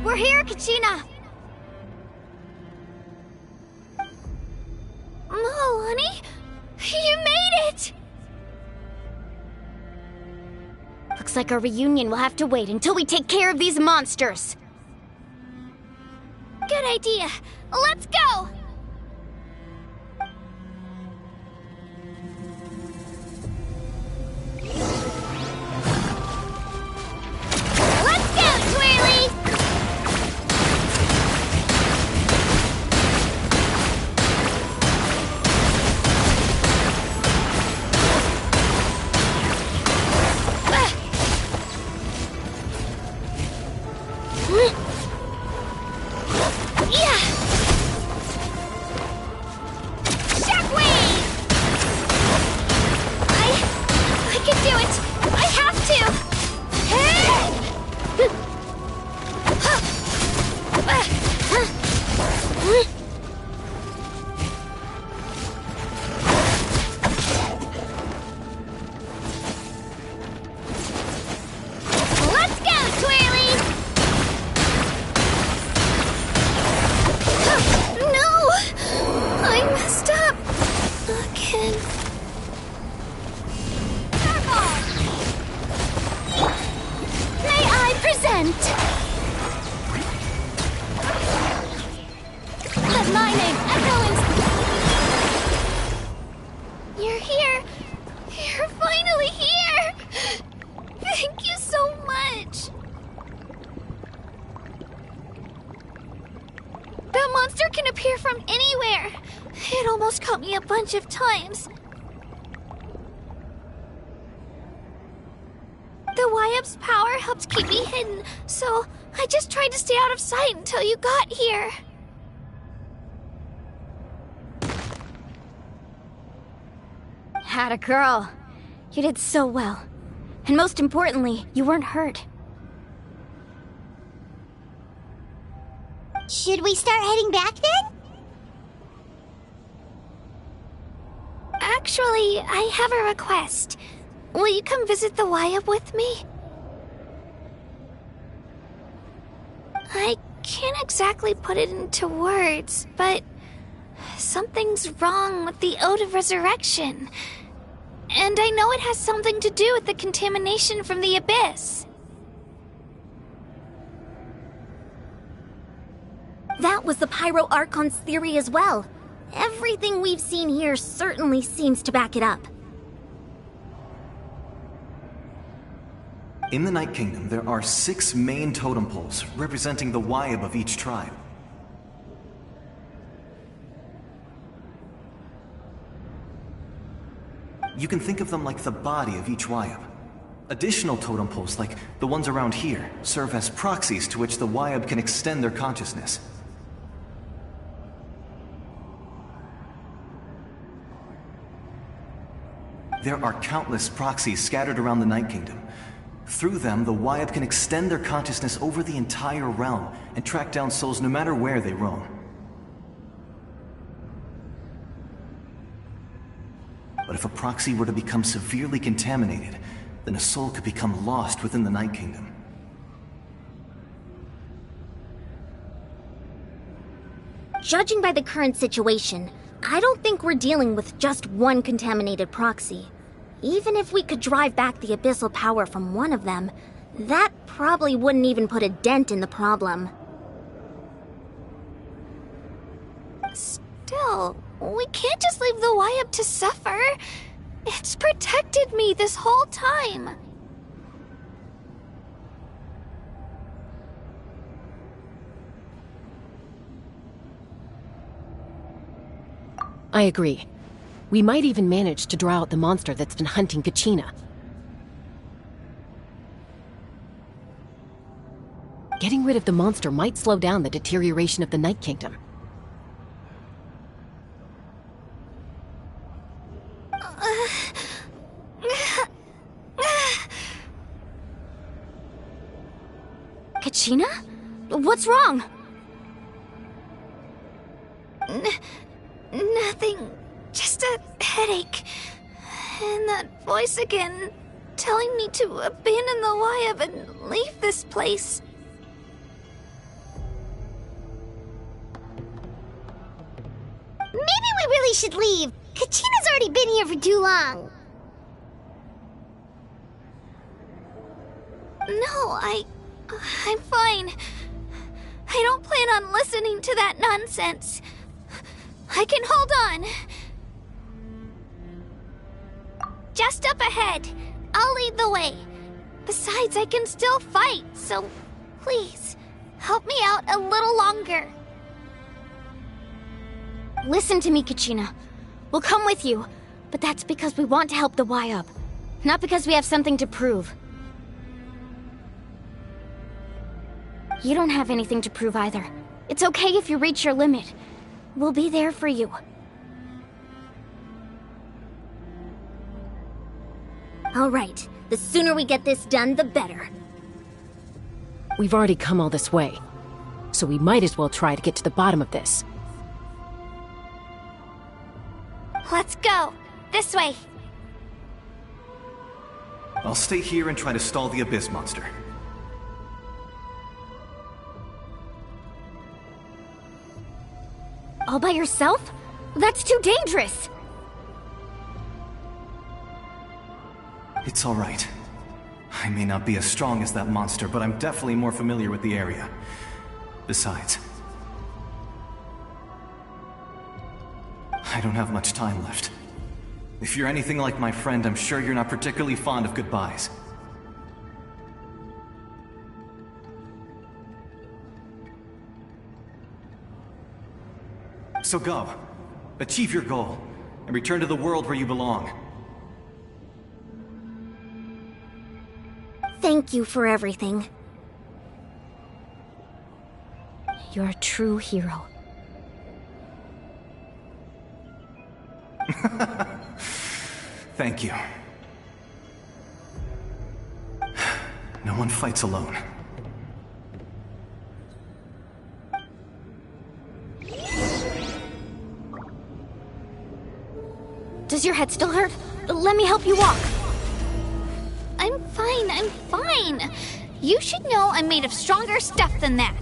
We're here, Kachina! Oh, honey? You made it! Looks like our reunion will have to wait until we take care of these monsters. Good idea. Let's go! Let's go, Twirly! Yeah! Shockwave! I can do it! I have to! Let's go, Twirly! No! I messed up. Again. May I present? Let my name echo in... You're here. You're finally here. Thank you so much. That monster can appear from anywhere. It almost caught me a bunch of times. The Y-Up's power helped keep me hidden, so I just tried to stay out of sight until you got here. Atta girl. You did so well. And most importantly, you weren't hurt. Should we start heading back then? Actually, I have a request. Will you come visit the YUB with me? I can't exactly put it into words, but something's wrong with the Ode of Resurrection. And I know it has something to do with the contamination from the Abyss. That was the Pyro Archon's theory as well. Everything we've seen here certainly seems to back it up. In the Night Kingdom, there are 6 main totem poles representing the YUB of each tribe. You can think of them like the body of each YUB. Additional totem poles, like the ones around here, serve as proxies to which the YUB can extend their consciousness. There are countless proxies scattered around the Night Kingdom. Through them, the YUB can extend their consciousness over the entire realm and track down souls no matter where they roam. But if a proxy were to become severely contaminated, then a soul could become lost within the Night Kingdom. Judging by the current situation, I don't think we're dealing with just one contaminated proxy. Even if we could drive back the abyssal power from one of them, that probably wouldn't even put a dent in the problem. Still, we can't just leave the YUB to suffer. It's protected me this whole time. I agree. We might even manage to draw out the monster that's been hunting Kachina. Getting rid of the monster might slow down the deterioration of the Night Kingdom. Kachina? What's wrong? Nothing. Just a headache. And that voice again, telling me to abandon the YUB and leave this place. Maybe we really should leave. Kachina's already been here for too long. No, I'm fine. I don't plan on listening to that nonsense. I can hold on. Just up ahead. I'll lead the way. Besides, I can still fight, so please, help me out a little longer. Listen to me, Kachina. We'll come with you, but that's because we want to help the YUB, not because we have something to prove. You don't have anything to prove either. It's okay if you reach your limit. We'll be there for you. All right, the sooner we get this done, the better. We've already come all this way, so we might as well try to get to the bottom of this. Let's go. This way. I'll stay here and try to stall the Abyss monster. All by yourself? That's too dangerous! It's all right. I may not be as strong as that monster, but I'm definitely more familiar with the area. Besides, I don't have much time left. If you're anything like my friend, I'm sure you're not particularly fond of goodbyes. So go. Achieve your goal, and return to the world where you belong. Thank you for everything. You're a true hero. Thank you. No one fights alone. Does your head still hurt? Let me help you walk. I'm fine. You should know I'm made of stronger stuff than that.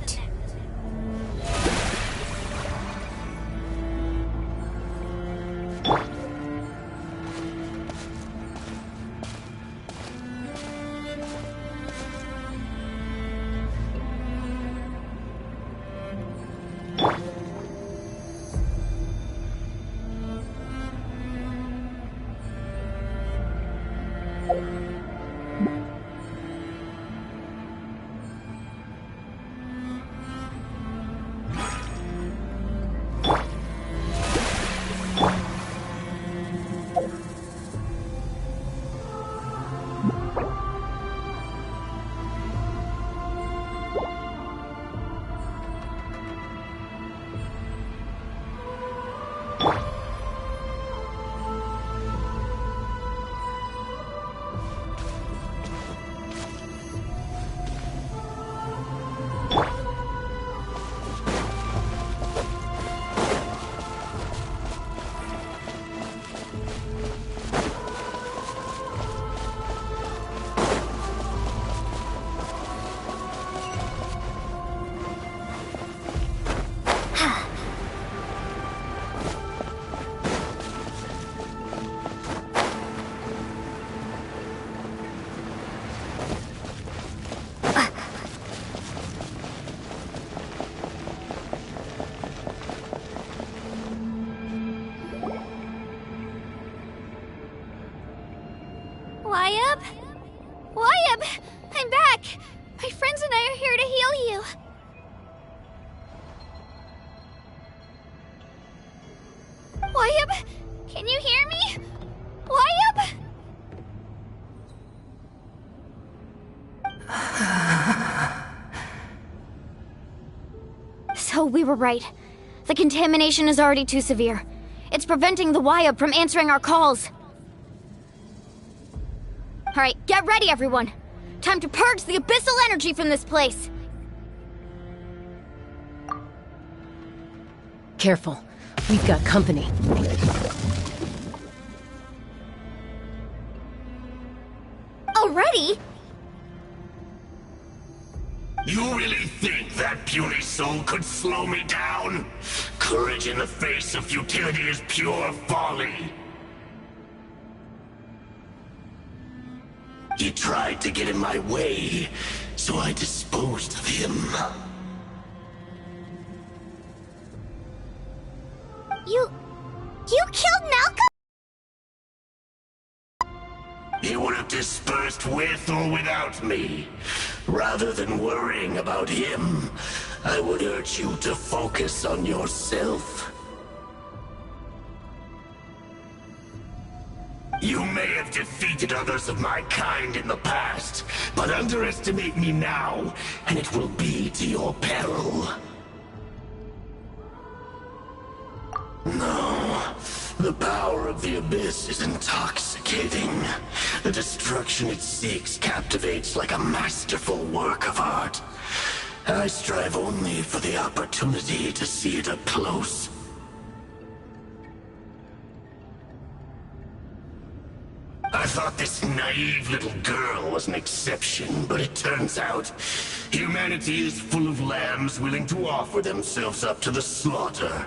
Wyabb! I'm back! My friends and I are here to heal you. Wyabb! Can you hear me? Wyabb! So we were right. The contamination is already too severe. It's preventing the Wyabb from answering our calls. Alright, get ready, everyone! Time to purge the abyssal energy from this place! Careful. We've got company. Already? You really think that puny soul could slow me down? Courage in the face of futility is pure folly. He tried to get in my way, so I disposed of him. You killed Malcolm? He would have dispersed with or without me. Rather than worrying about him, I would urge you to focus on yourself. You may have defeated others of my kind in the past, but underestimate me now, and it will be to your peril. No, the power of the Abyss is intoxicating. The destruction it seeks captivates like a masterful work of art. I strive only for the opportunity to see it up close. I thought this naive little girl was an exception, but it turns out humanity is full of lambs willing to offer themselves up to the slaughter.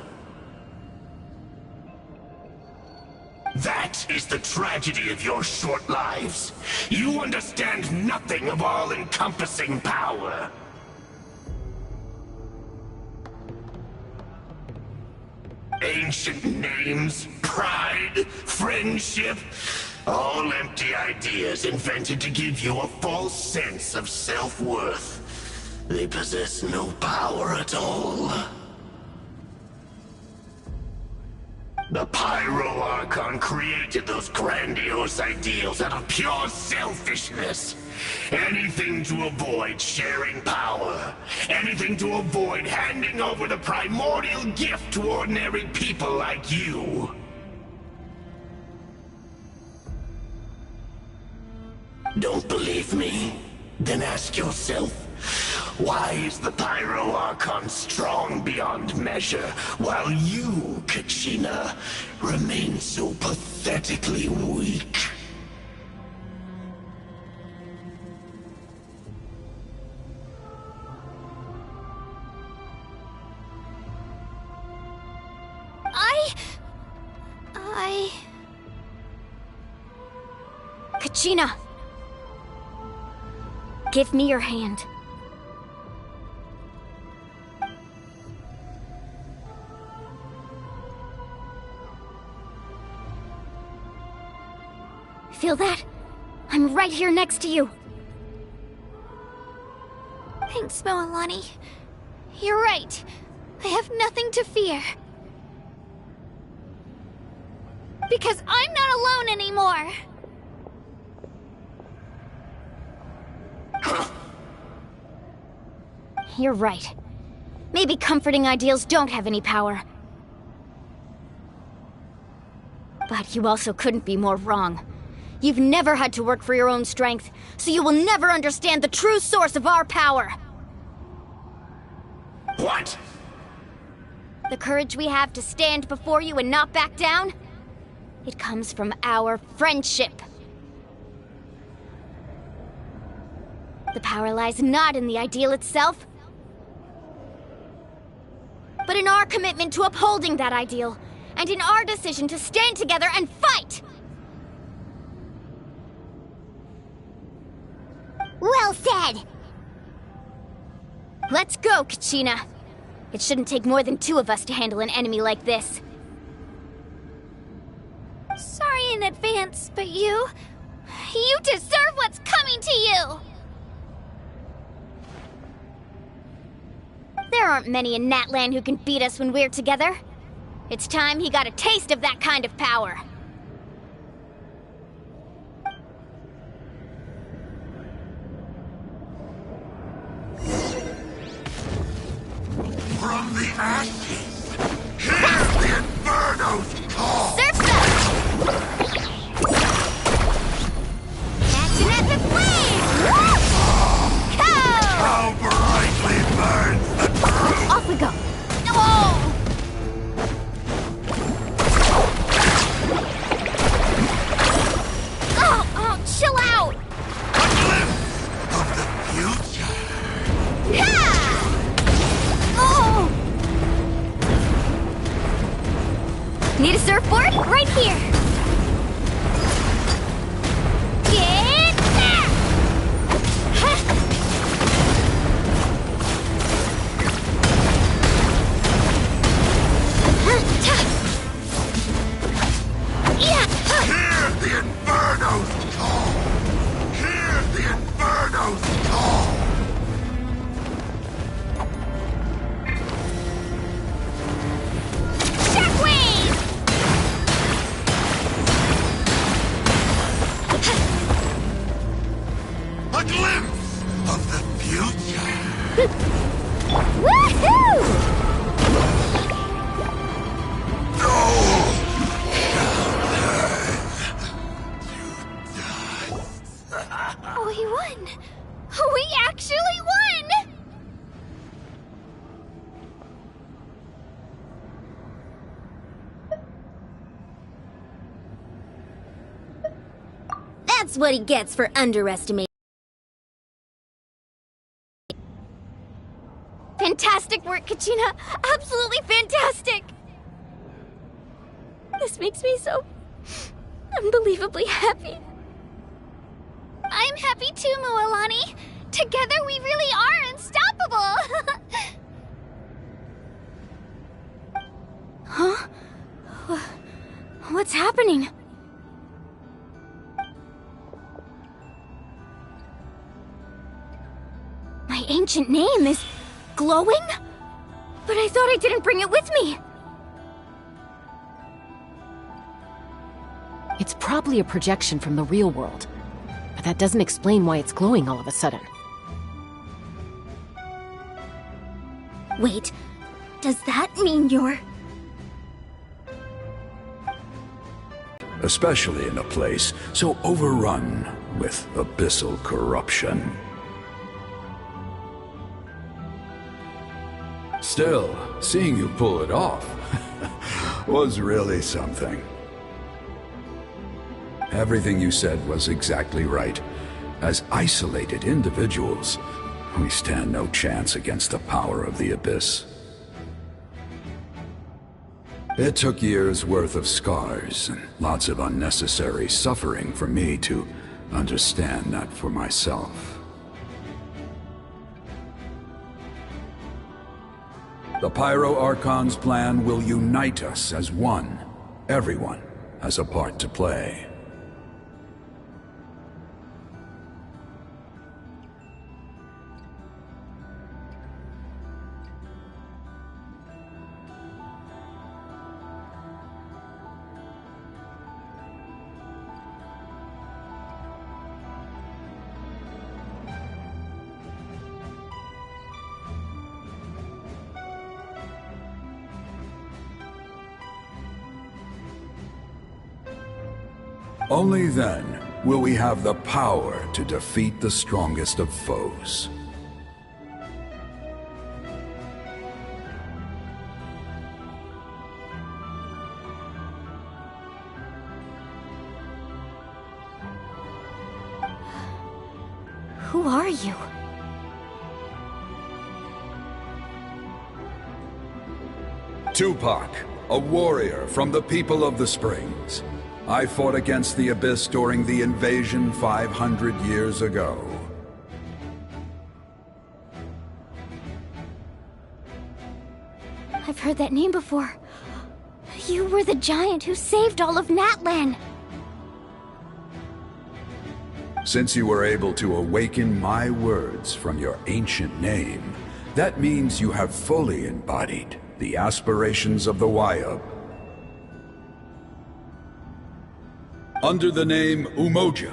That is the tragedy of your short lives. You understand nothing of all-encompassing power. Ancient names, pride, friendship, all empty ideas invented to give you a false sense of self-worth. They possess no power at all. The Pyro Archon created those grandiose ideals out of pure selfishness. Anything to avoid sharing power. Anything to avoid handing over the primordial gift to ordinary people like you. Don't believe me? Then ask yourself, why is the Pyro Archon strong beyond measure, while you, Kachina, remain so pathetically weak? Kachina! Give me your hand. Feel that? I'm right here next to you. Thanks, Moalani. You're right. I have nothing to fear. Because I'm not alone anymore! You're right. Maybe comforting ideals don't have any power. But you also couldn't be more wrong. You've never had to work for your own strength, so you will never understand the true source of our power. What? The courage we have to stand before you and not back down? It comes from our friendship. The power lies not in the ideal itself, but in our commitment to upholding that ideal, and in our decision to stand together and fight! Well said! Let's go, Kachina. It shouldn't take more than 2 of us to handle an enemy like this. Sorry in advance, but you deserve what's coming to you! There aren't many in Natlan who can beat us when we're together. It's time he got a taste of that kind of power. From the ashes, hear the Inferno's call! Surf's up! Action at the flame! How brightly burns the truth! Off we go! Oh! Oh, chill out! A glimpse of the future! Ha! Oh! Need a surfboard? Right here! Get there! Ha! Hear the Inferno's call! Hear the Inferno's call! Shockwave! A glimpse of the future! Woohoo! We won! We actually won! That's what he gets for underestimating. Fantastic work, Kachina! Absolutely fantastic! This makes me so unbelievably happy. I'm happy too, Moalani. Together we really are unstoppable! Huh? What's happening? My ancient name is glowing? But I thought I didn't bring it with me. It's probably a projection from the real world. But that doesn't explain why it's glowing all of a sudden. Wait, does that mean you're... Especially in a place so overrun with abyssal corruption. Still, seeing you pull it off was really something. Everything you said was exactly right. As isolated individuals, we stand no chance against the power of the Abyss. It took years' worth of scars and lots of unnecessary suffering for me to understand that for myself. The Pyro Archon's plan will unite us as one. Everyone has a part to play. Only then will we have the power to defeat the strongest of foes. Who are you? Tupac, a warrior from the people of the Springs. I fought against the Abyss during the invasion 500 years ago. I've heard that name before. You were the giant who saved all of Natlan. Since you were able to awaken my words from your ancient name, that means you have fully embodied the aspirations of the Wayub. Under the name Umoja,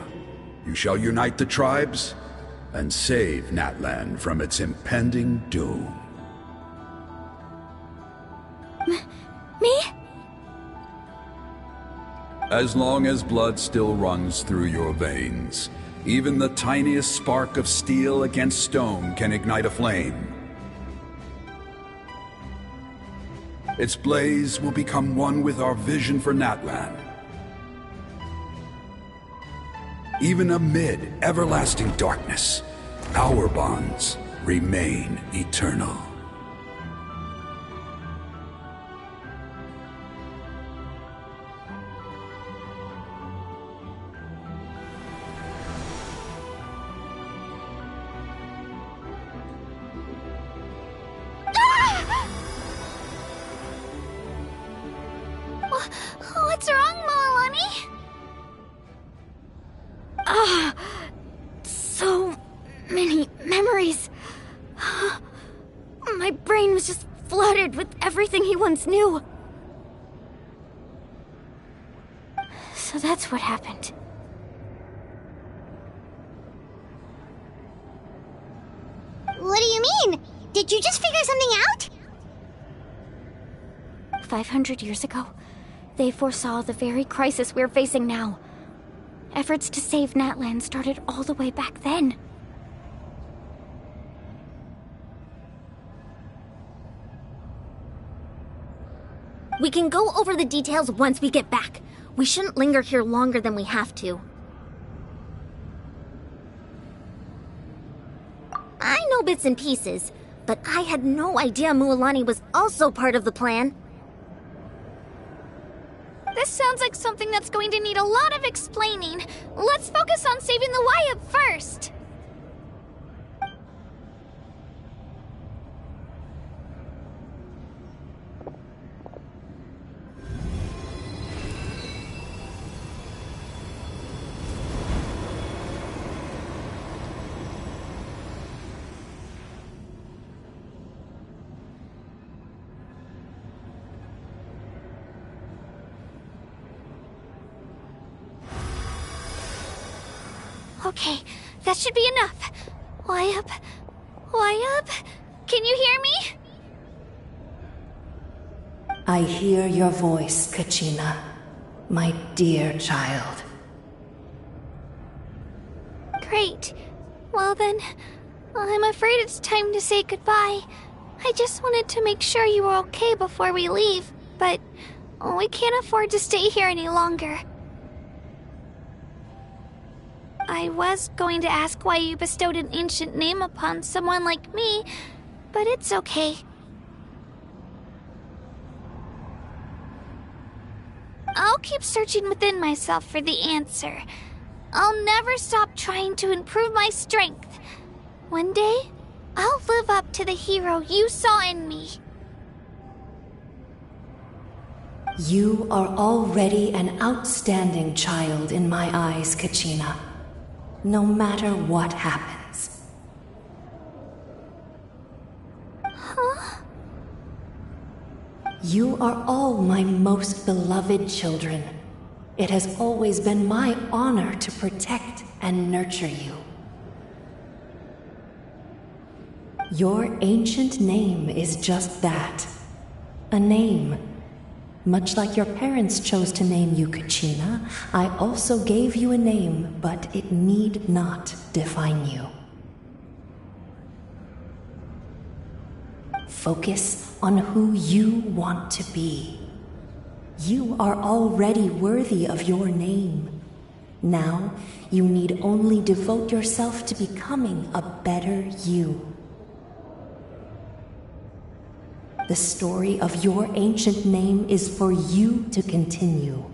you shall unite the tribes and save Natlan from its impending doom. Me? As long as blood still runs through your veins, even the tiniest spark of steel against stone can ignite a flame. Its blaze will become one with our vision for Natlan. Even amid everlasting darkness, our bonds remain eternal. What's wrong, Moalani? So many memories. My brain was just flooded with everything he once knew. So that's what happened. What do you mean? Did you just figure something out? 500 years ago, they foresaw the very crisis we're facing now. Efforts to save Natlan started all the way back then. We can go over the details once we get back. We shouldn't linger here longer than we have to. I know bits and pieces, but I had no idea Mualani was also part of the plan. This sounds like something that's going to need a lot of explaining. Let's focus on saving the Wayub first. Okay, that should be enough. Wayub? Wayub? Can you hear me? I hear your voice, Kachina, my dear child. Great. Well then, I'm afraid it's time to say goodbye. I just wanted to make sure you were okay before we leave, but we can't afford to stay here any longer. I was going to ask why you bestowed an ancient name upon someone like me, but it's okay. I'll keep searching within myself for the answer. I'll never stop trying to improve my strength. One day, I'll live up to the hero you saw in me. You are already an outstanding child in my eyes, Kachina. No matter what happens. Huh? You are all my most beloved children. It has always been my honor to protect and nurture you. Your ancient name is just that. A name. Much like your parents chose to name you Kachina, I also gave you a name, but it need not define you. Focus on who you want to be. You are already worthy of your name. Now, you need only devote yourself to becoming a better you. The story of your ancient name is for you to continue.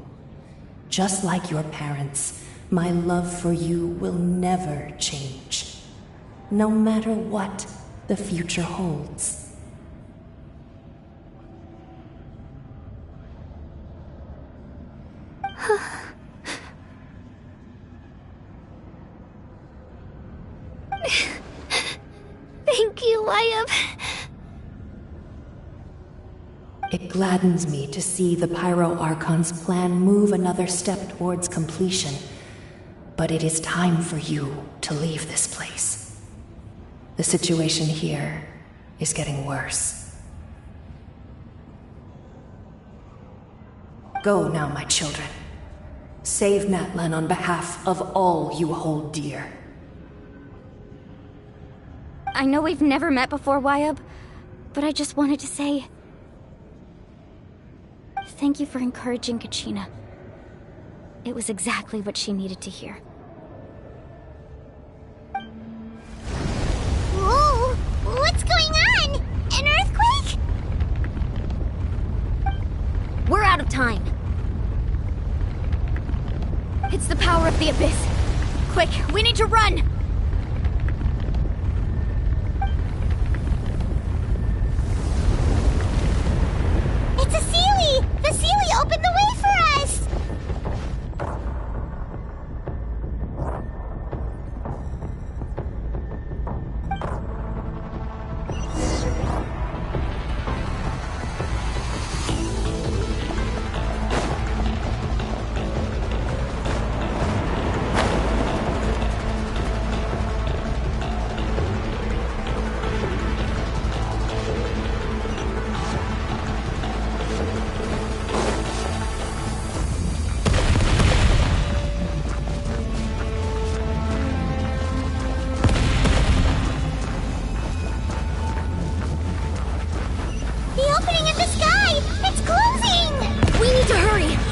Just like your parents, my love for you will never change, no matter what the future holds. Thank you, Wyatt. It gladdens me to see the Pyro Archon's plan move another step towards completion. But it is time for you to leave this place. The situation here is getting worse. Go now, my children. Save Natlan on behalf of all you hold dear. I know we've never met before, Wyatt, but I just wanted to say... thank you for encouraging Kachina. It was exactly what she needed to hear. Whoa! What's going on? An earthquake? We're out of time. It's the power of the Abyss. Quick, we need to run! It's a Sealy! The Sealy opened the way for us!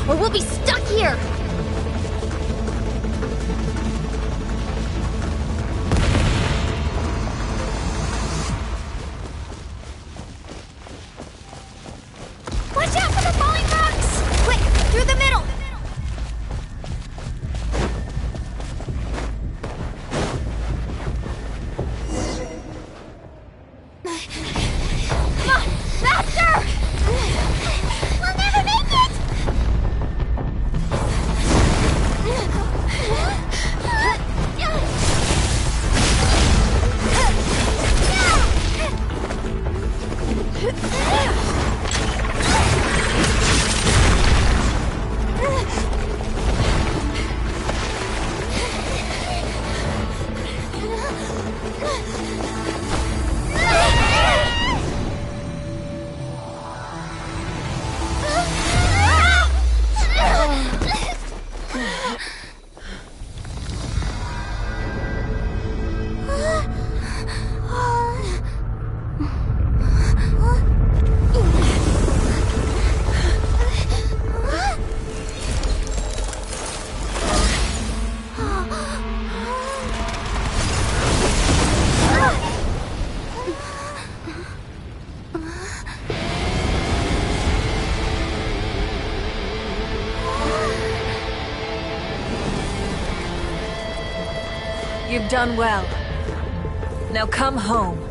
Or we'll be stuck here! Watch out for the falling rocks! Quick, through the middle! Come on, faster! We'll never make it! You've done well. Now come home.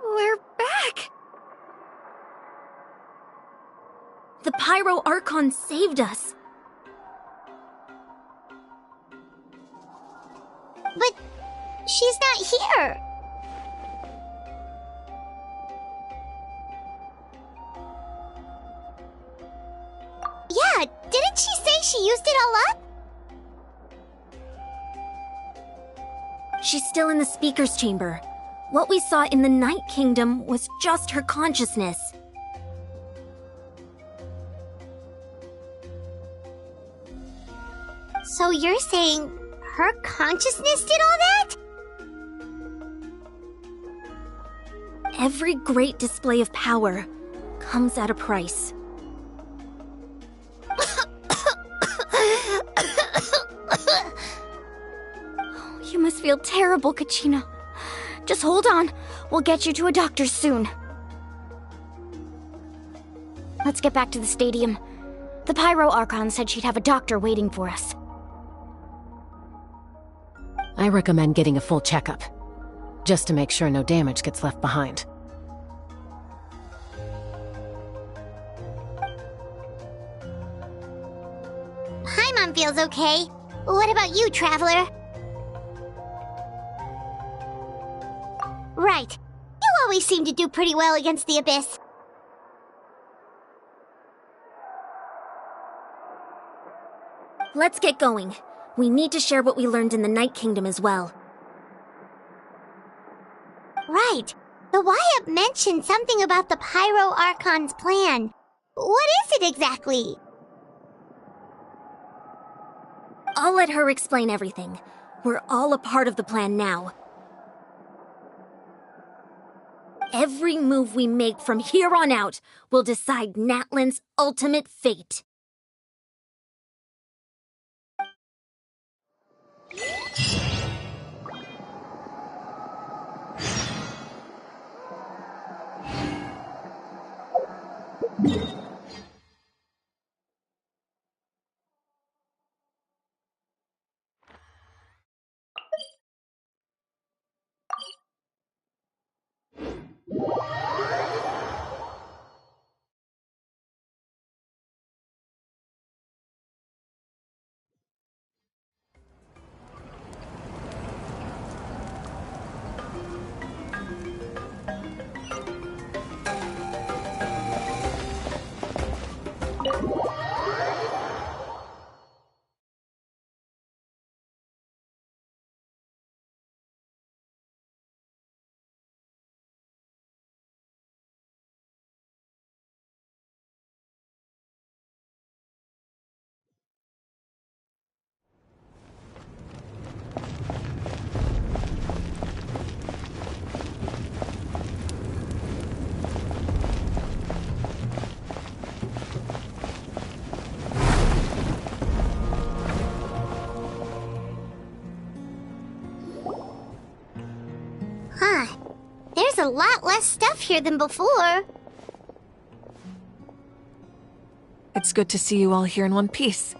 We're back! The Pyro Archon saved us. But she's not here. Yeah, didn't she say she used it all up? She's still in the Speaker's Chamber. What we saw in the Night Kingdom was just her consciousness. So you're saying her consciousness did all that? Every great display of power comes at a price. You must feel terrible, Kachina. Just hold on. We'll get you to a doctor soon. Let's get back to the stadium. The Pyro Archon said she'd have a doctor waiting for us. I recommend getting a full checkup, just to make sure no damage gets left behind. Paimon feels okay. What about you, Traveler? Right. You always seem to do pretty well against the Abyss. Let's get going. We need to share what we learned in the Night Kingdom as well. Right. The Wyatt mentioned something about the Pyro Archon's plan. What is it exactly? I'll let her explain everything. We're all a part of the plan now. Every move we make from here on out will decide Natlan's ultimate fate. Huh. There's a lot less stuff here than before. It's good to see you all here in one piece.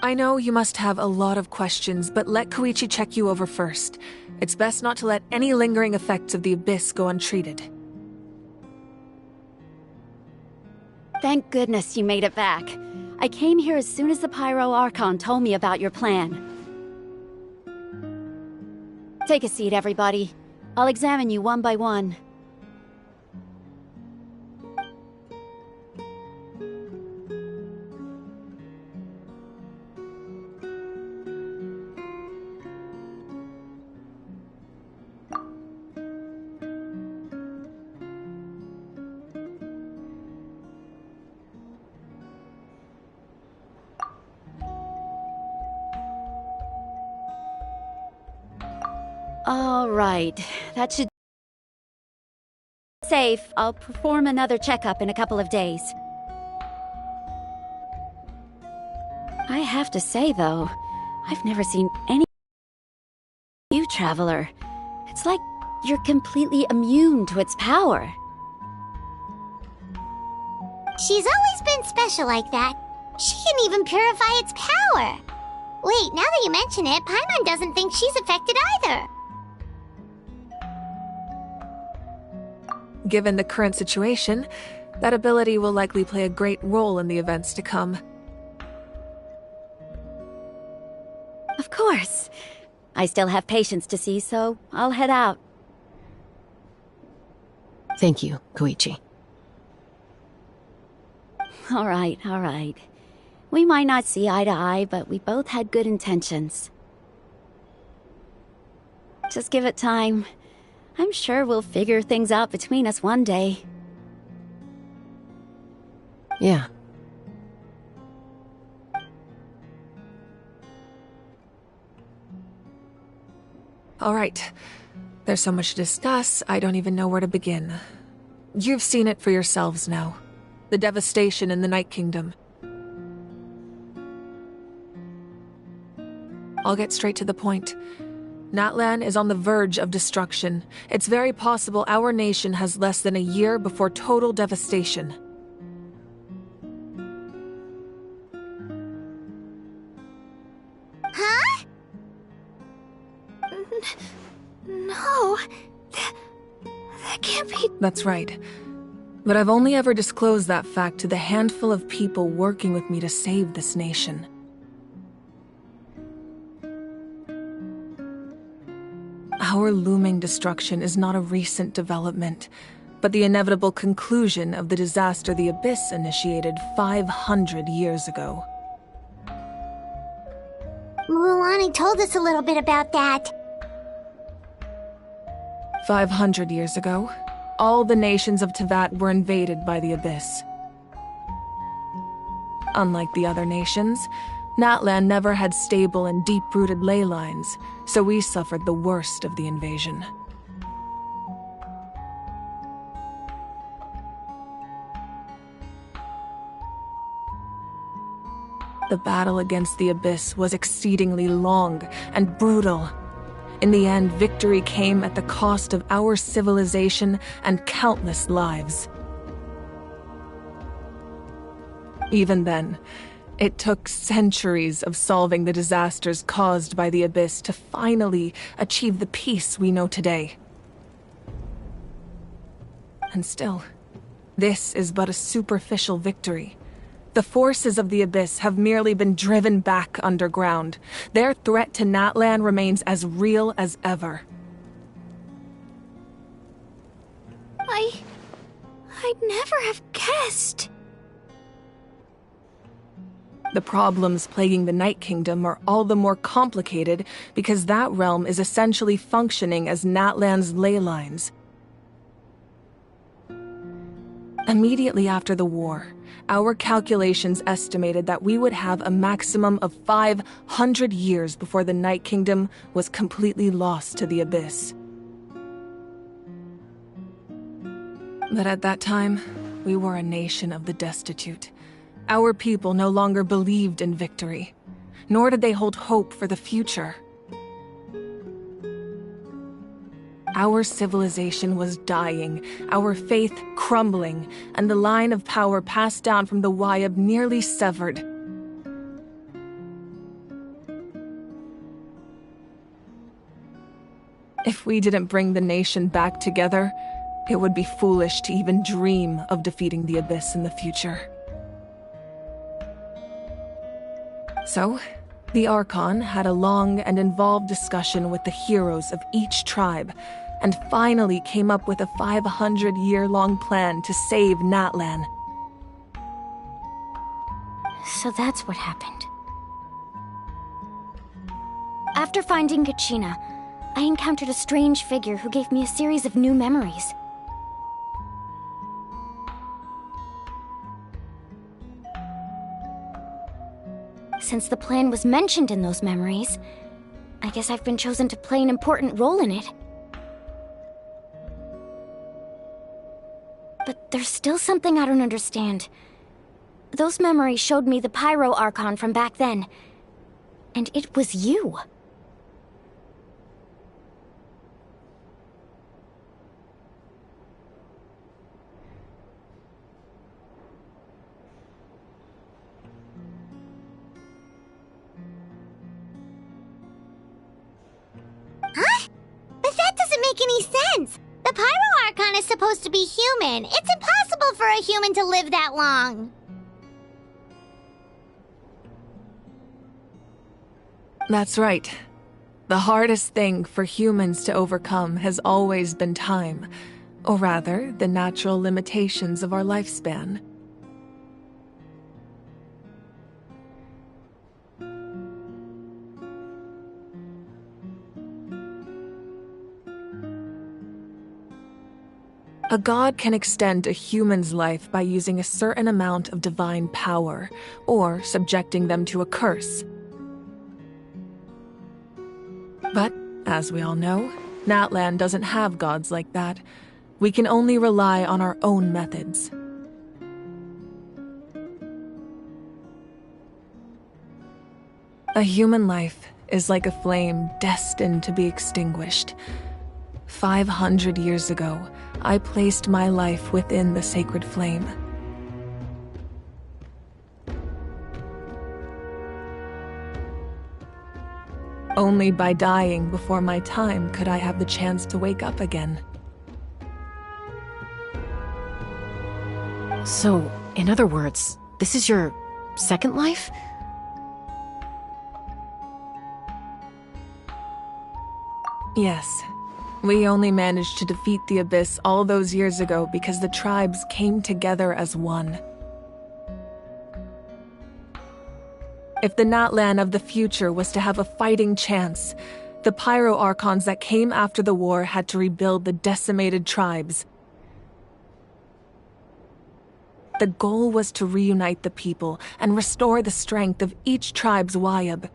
I know you must have a lot of questions, but let Koichi check you over first. It's best not to let any lingering effects of the Abyss go untreated. Thank goodness you made it back. I came here as soon as the Pyro Archon told me about your plan. Take a seat, everybody. I'll examine you one by one. All right, that should... Safe. I'll perform another checkup in a couple of days. I have to say, though, I've never seen any... You, Traveler. It's like you're completely immune to its power. She's always been special like that. She can even purify its power. Wait, now that you mention it, Paimon doesn't think she's affected either. Given the current situation, that ability will likely play a great role in the events to come. Of course. I still have patients to see, so I'll head out. Thank you, Koichi. All right. We might not see eye to eye, but we both had good intentions. Just give it time. I'm sure we'll figure things out between us one day. Yeah. All right. There's so much to discuss, I don't even know where to begin. You've seen it for yourselves now. The devastation in the Night Kingdom. I'll get straight to the point. Natlan is on the verge of destruction. It's very possible our nation has less than a year before total devastation. Huh? No. That can't be... That's right. But I've only ever disclosed that fact to the handful of people working with me to save this nation. Our looming destruction is not a recent development, but the inevitable conclusion of the disaster the Abyss initiated 500 years ago. Mulan told us a little bit about that. 500 years ago, all the nations of Teyvat were invaded by the Abyss. Unlike the other nations, Natlan never had stable and deep-rooted ley lines, so we suffered the worst of the invasion. The battle against the Abyss was exceedingly long and brutal. In the end, victory came at the cost of our civilization and countless lives. Even then, it took centuries of solving the disasters caused by the Abyss to finally achieve the peace we know today. And still, this is but a superficial victory. The forces of the Abyss have merely been driven back underground. Their threat to Natlan remains as real as ever. I'd never have guessed. The problems plaguing the Night Kingdom are all the more complicated because that realm is essentially functioning as Natlan's ley lines. Immediately after the war, our calculations estimated that we would have a maximum of 500 years before the Night Kingdom was completely lost to the Abyss. But at that time, we were a nation of the destitute. Our people no longer believed in victory, nor did they hold hope for the future. Our civilization was dying, our faith crumbling, and the line of power passed down from the Wayab nearly severed. If we didn't bring the nation back together, it would be foolish to even dream of defeating the Abyss in the future. So, the Archon had a long and involved discussion with the heroes of each tribe, and finally came up with a 500-year-long plan to save Natlan. So that's what happened. After finding Kachina, I encountered a strange figure who gave me a series of new memories. Since the plan was mentioned in those memories, I guess I've been chosen to play an important role in it. But there's still something I don't understand. Those memories showed me the Pyro Archon from back then. And it was you. Huh? But that doesn't make any sense! The Pyro Archon is supposed to be human. It's impossible for a human to live that long. That's right. The hardest thing for humans to overcome has always been time, or rather, the natural limitations of our lifespan. A god can extend a human's life by using a certain amount of divine power, or subjecting them to a curse. But, as we all know, Natlan doesn't have gods like that. We can only rely on our own methods. A human life is like a flame destined to be extinguished. 500 years ago, I placed my life within the sacred flame. Only by dying before my time could I have the chance to wake up again. So, in other words, this is your second life? Yes. We only managed to defeat the Abyss all those years ago because the tribes came together as one. If the Natlan of the future was to have a fighting chance, the Pyro Archons that came after the war had to rebuild the decimated tribes. The goal was to reunite the people and restore the strength of each tribe's Wayab.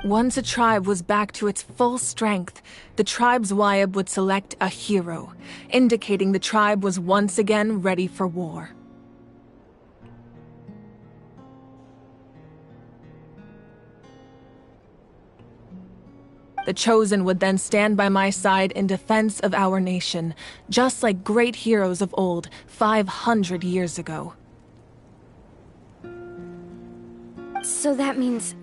Once a tribe was back to its full strength, the tribe's Wayab would select a hero, indicating the tribe was once again ready for war. The Chosen would then stand by my side in defense of our nation, just like great heroes of old, 500 years ago. So that means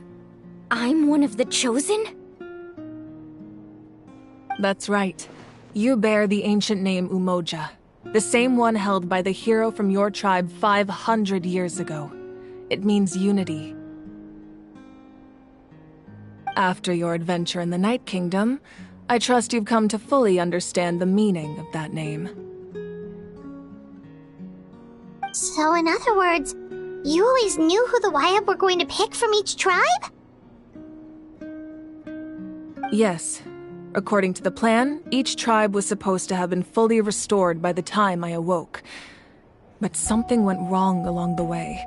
I'm one of the Chosen? That's right. You bear the ancient name Umoja, the same one held by the hero from your tribe 500 years ago. It means unity. After your adventure in the Night Kingdom, I trust you've come to fully understand the meaning of that name. So in other words, you always knew who the Wayab were going to pick from each tribe? Yes. According to the plan, each tribe was supposed to have been fully restored by the time I awoke. But something went wrong along the way.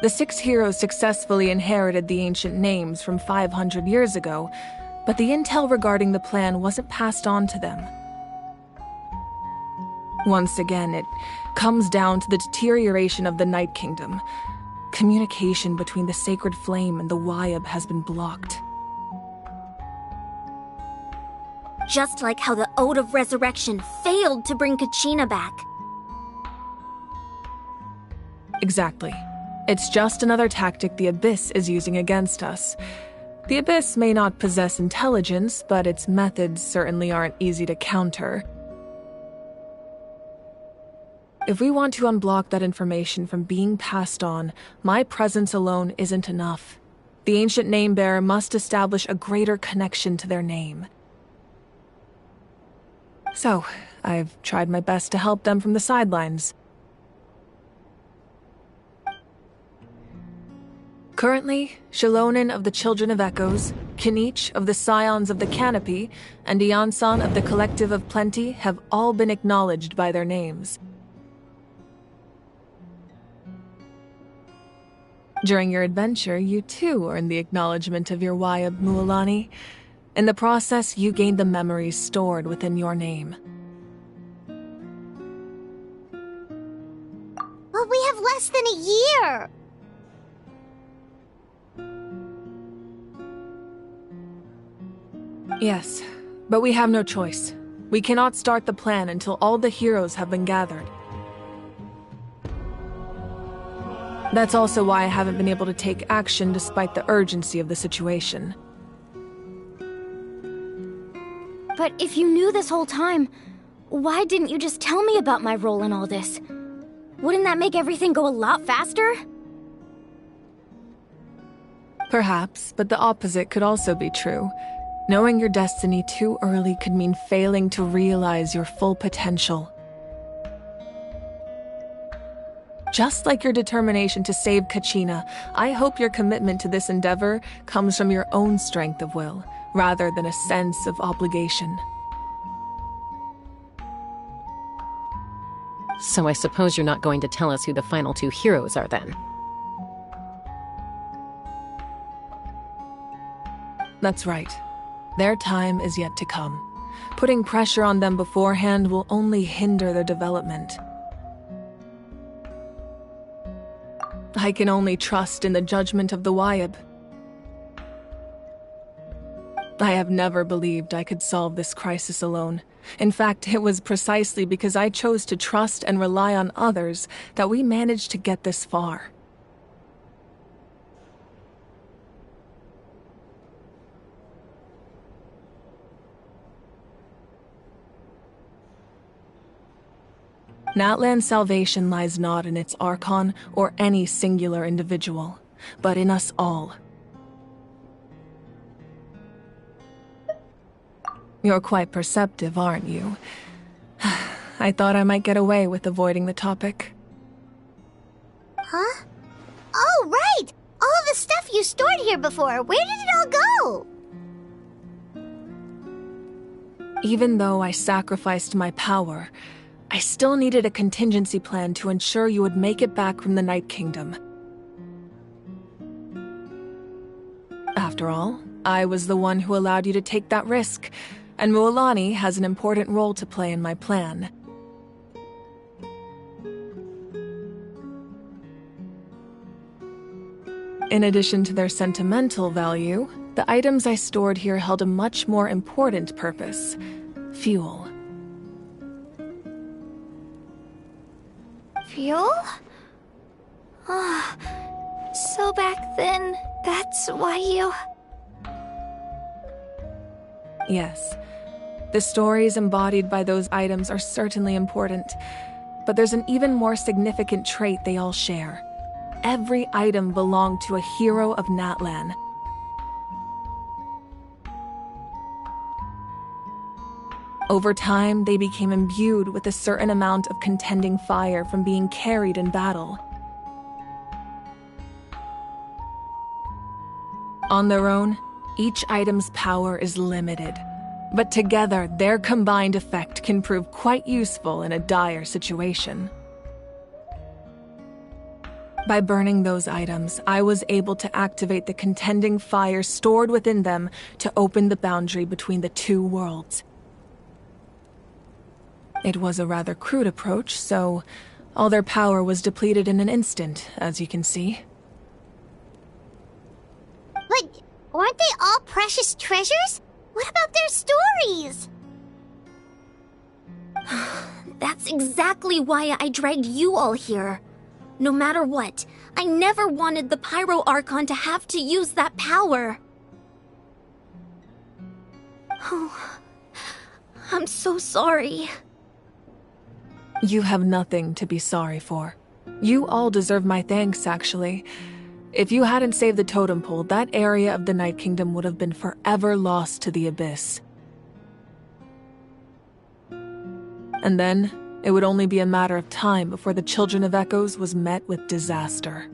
The 6 heroes successfully inherited the ancient names from 500 years ago, but the intel regarding the plan wasn't passed on to them. Once again, it comes down to the deterioration of the Night Kingdom. Communication between the Sacred Flame and the Wayab has been blocked. Just like how the Ode of Resurrection failed to bring Kachina back. Exactly. It's just another tactic the Abyss is using against us. The Abyss may not possess intelligence, but its methods certainly aren't easy to counter. If we want to unblock that information from being passed on, my presence alone isn't enough. The ancient name-bearer must establish a greater connection to their name. So, I've tried my best to help them from the sidelines. Currently, Shilonin of the Children of Echoes, Kinich of the Scions of the Canopy, and Iansan of the Collective of Plenty have all been acknowledged by their names. During your adventure, you too earned the acknowledgement of your Wayab Mualani. In the process, you gained the memories stored within your name. But we have less than a year! Yes, but we have no choice. We cannot start the plan until all the heroes have been gathered. That's also why I haven't been able to take action despite the urgency of the situation. But if you knew this whole time, why didn't you just tell me about my role in all this? Wouldn't that make everything go a lot faster? Perhaps, but the opposite could also be true. Knowing your destiny too early could mean failing to realize your full potential. Just like your determination to save Kachina, I hope your commitment to this endeavor comes from your own strength of will, rather than a sense of obligation. So I suppose you're not going to tell us who the final two heroes are then? That's right. Their time is yet to come. Putting pressure on them beforehand will only hinder their development. I can only trust in the judgment of the Wayab. I have never believed I could solve this crisis alone. In fact, it was precisely because I chose to trust and rely on others that we managed to get this far. Natlan's salvation lies not in its Archon or any singular individual, but in us all. You're quite perceptive, aren't you? I thought I might get away with avoiding the topic. Huh? Oh, right! All the stuff you stored here before, where did it all go? Even though I sacrificed my power, I still needed a contingency plan to ensure you would make it back from the Night Kingdom. After all, I was the one who allowed you to take that risk, and Mualani has an important role to play in my plan. In addition to their sentimental value, the items I stored here held a much more important purpose: fuel. Fuel? So back then, that's why you... Yes. The stories embodied by those items are certainly important, but there's an even more significant trait they all share. Every item belonged to a hero of Natlan. Over time, they became imbued with a certain amount of contending fire from being carried in battle. On their own, each item's power is limited, but together, their combined effect can prove quite useful in a dire situation. By burning those items, I was able to activate the contending fire stored within them to open the boundary between the two worlds. It was a rather crude approach, so all their power was depleted in an instant, as you can see. But aren't they all precious treasures? What about their stories? That's exactly why I dragged you all here. No matter what, I never wanted the Pyro Archon to have to use that power. Oh, I'm so sorry. You have nothing to be sorry for. You all deserve my thanks, actually. If you hadn't saved the totem pole, that area of the Night Kingdom would have been forever lost to the abyss. And then, it would only be a matter of time before the Children of Echoes was met with disaster.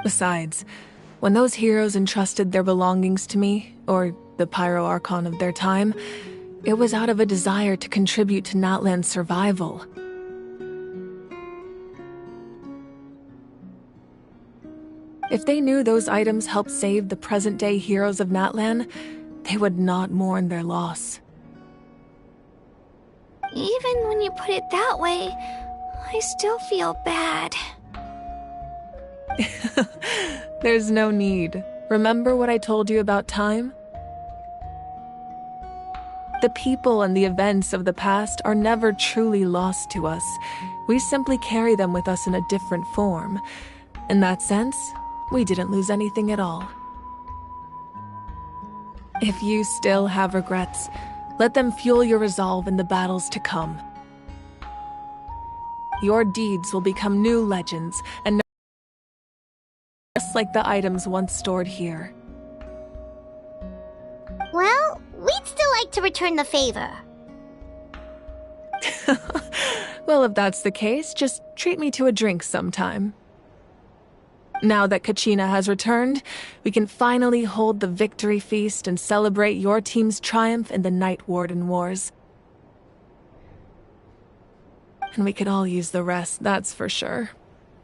Besides, when those heroes entrusted their belongings to me, or the Pyro Archon of their time, it was out of a desire to contribute to Natlan's survival. If they knew those items helped save the present-day heroes of Natlan, they would not mourn their loss. Even when you put it that way, I still feel bad. There's no need. Remember what I told you about time? The people and the events of the past are never truly lost to us. We simply carry them with us in a different form. In that sense, we didn't lose anything at all. If you still have regrets, let them fuel your resolve in the battles to come. Your deeds will become new legends, and just like the items once stored here. Well, we'd still like to return the favor. Well, if that's the case, just treat me to a drink sometime. Now that Kachina has returned, we can finally hold the victory feast and celebrate your team's triumph in the Night Warden Wars. And we could all use the rest, that's for sure.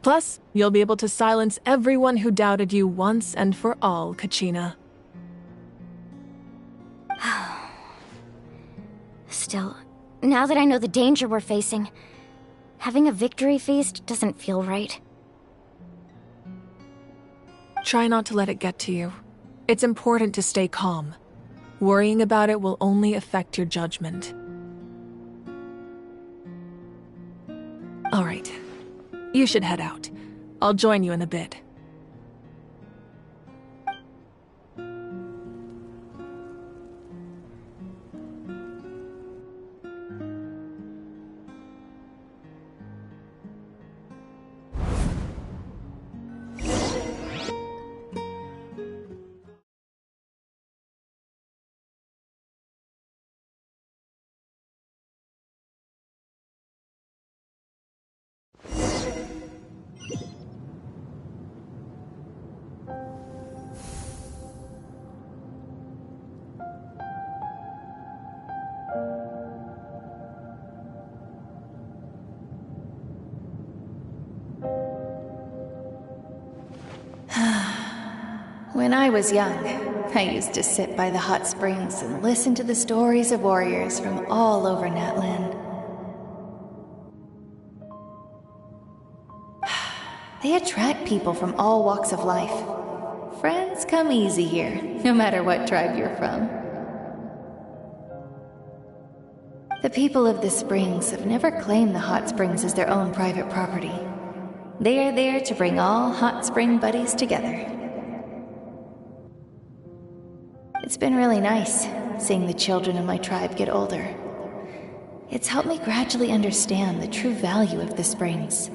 Plus, you'll be able to silence everyone who doubted you once and for all, Kachina. Still, now that I know the danger we're facing, having a victory feast doesn't feel right. Try not to let it get to you. It's important to stay calm. Worrying about it will only affect your judgment. All right. You should head out. I'll join you in a bit. When I was young, I used to sit by the hot springs and listen to the stories of warriors from all over Natlan. They attract people from all walks of life. Friends come easy here, no matter what tribe you're from. The people of the springs have never claimed the hot springs as their own private property. They are there to bring all hot spring buddies together. It's been really nice, seeing the children of my tribe get older. It's helped me gradually understand the true value of the springs.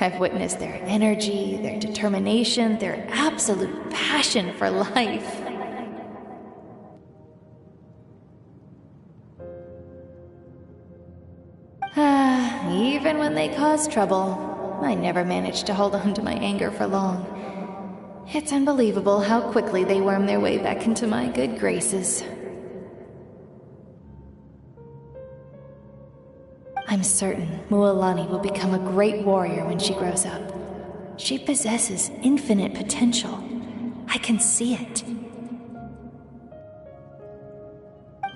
I've witnessed their energy, their determination, their absolute passion for life. Even when they cause trouble, I never managed to hold on to my anger for long. It's unbelievable how quickly they worm their way back into my good graces. I'm certain Mualani will become a great warrior when she grows up. She possesses infinite potential. I can see it.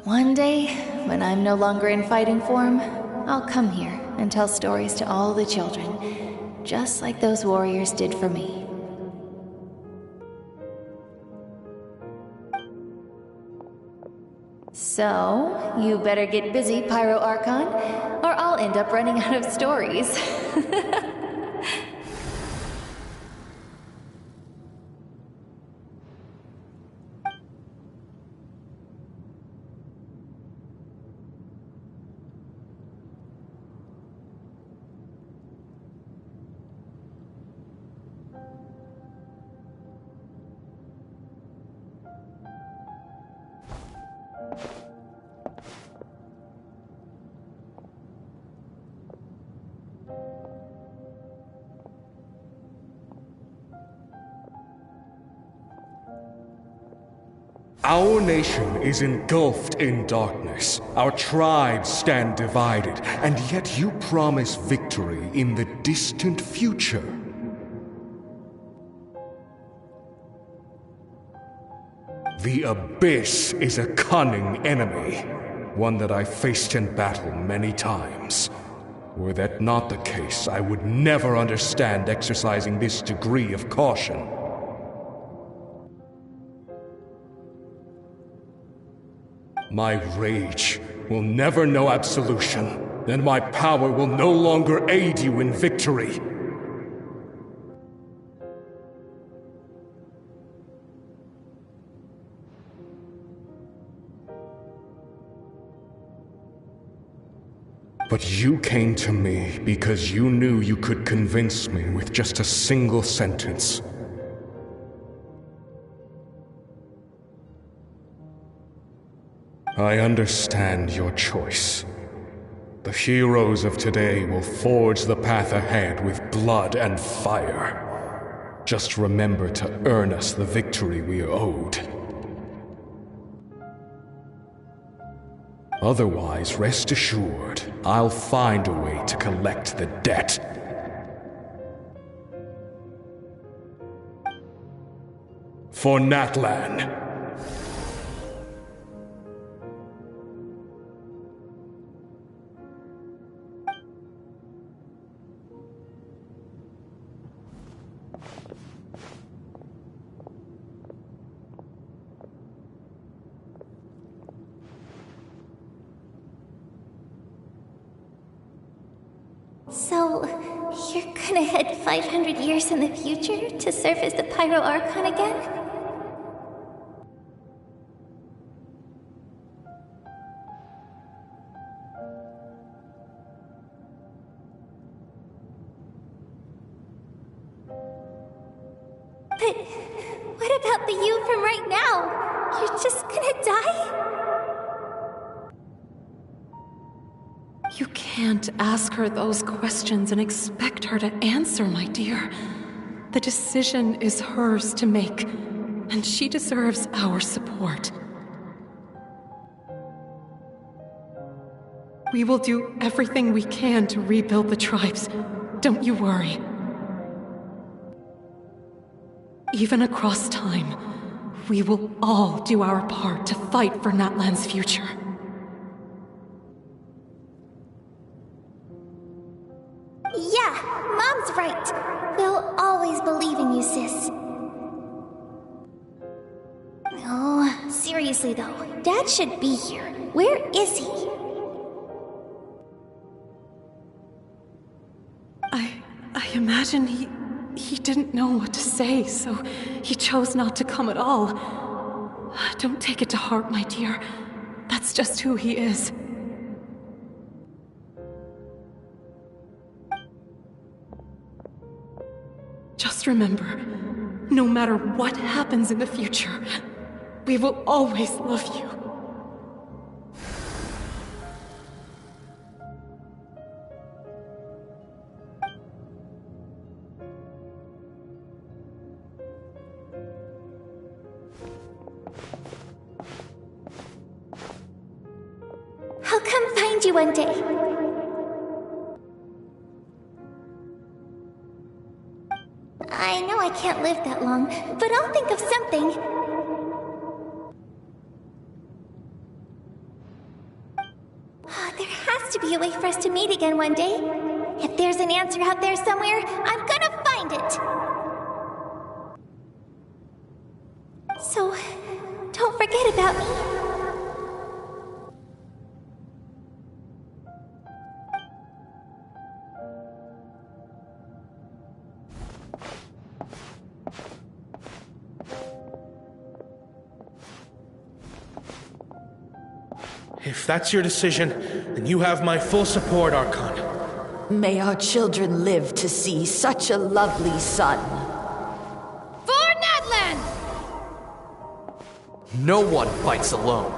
One day, when I'm no longer in fighting form, I'll come here and tell stories to all the children, just like those warriors did for me. So, you better get busy, Pyro Archon, or I'll end up running out of stories. Our nation is engulfed in darkness. Our tribes stand divided, and yet you promise victory in the distant future. The Abyss is a cunning enemy, one that I faced in battle many times. Were that not the case, I would never understand exercising this degree of caution. My rage will never know absolution, and my power will no longer aid you in victory. But you came to me because you knew you could convince me with just a single sentence. I understand your choice. The heroes of today will forge the path ahead with blood and fire. Just remember to earn us the victory we are owed. Otherwise, rest assured, I'll find a way to collect the debt. For Natlan. So, you're gonna head 500 years in the future to serve as the Pyro Archon again? But what about the you from right now? You're just gonna die? You can't ask her those questions and expect her to answer, my dear. The decision is hers to make, and she deserves our support. We will do everything we can to rebuild the tribes. Don't you worry. Even across time, we will all do our part to fight for Natlan's future. Yeah, Mom's right. We'll always believe in you, sis. Oh, seriously though, Dad should be here. Where is he? I imagine he didn't know what to say, so he chose not to come at all. Don't take it to heart, my dear. That's just who he is. Just remember, no matter what happens in the future, we will always love you. I'll come find you one day. I know I can't live that long, but I'll think of something. There has to be a way for us to meet again one day. If there's an answer out there somewhere, I'm gonna find it. So, don't forget about me. If that's your decision, then you have my full support, Archon. May our children live to see such a lovely son. For Natlan! No one fights alone.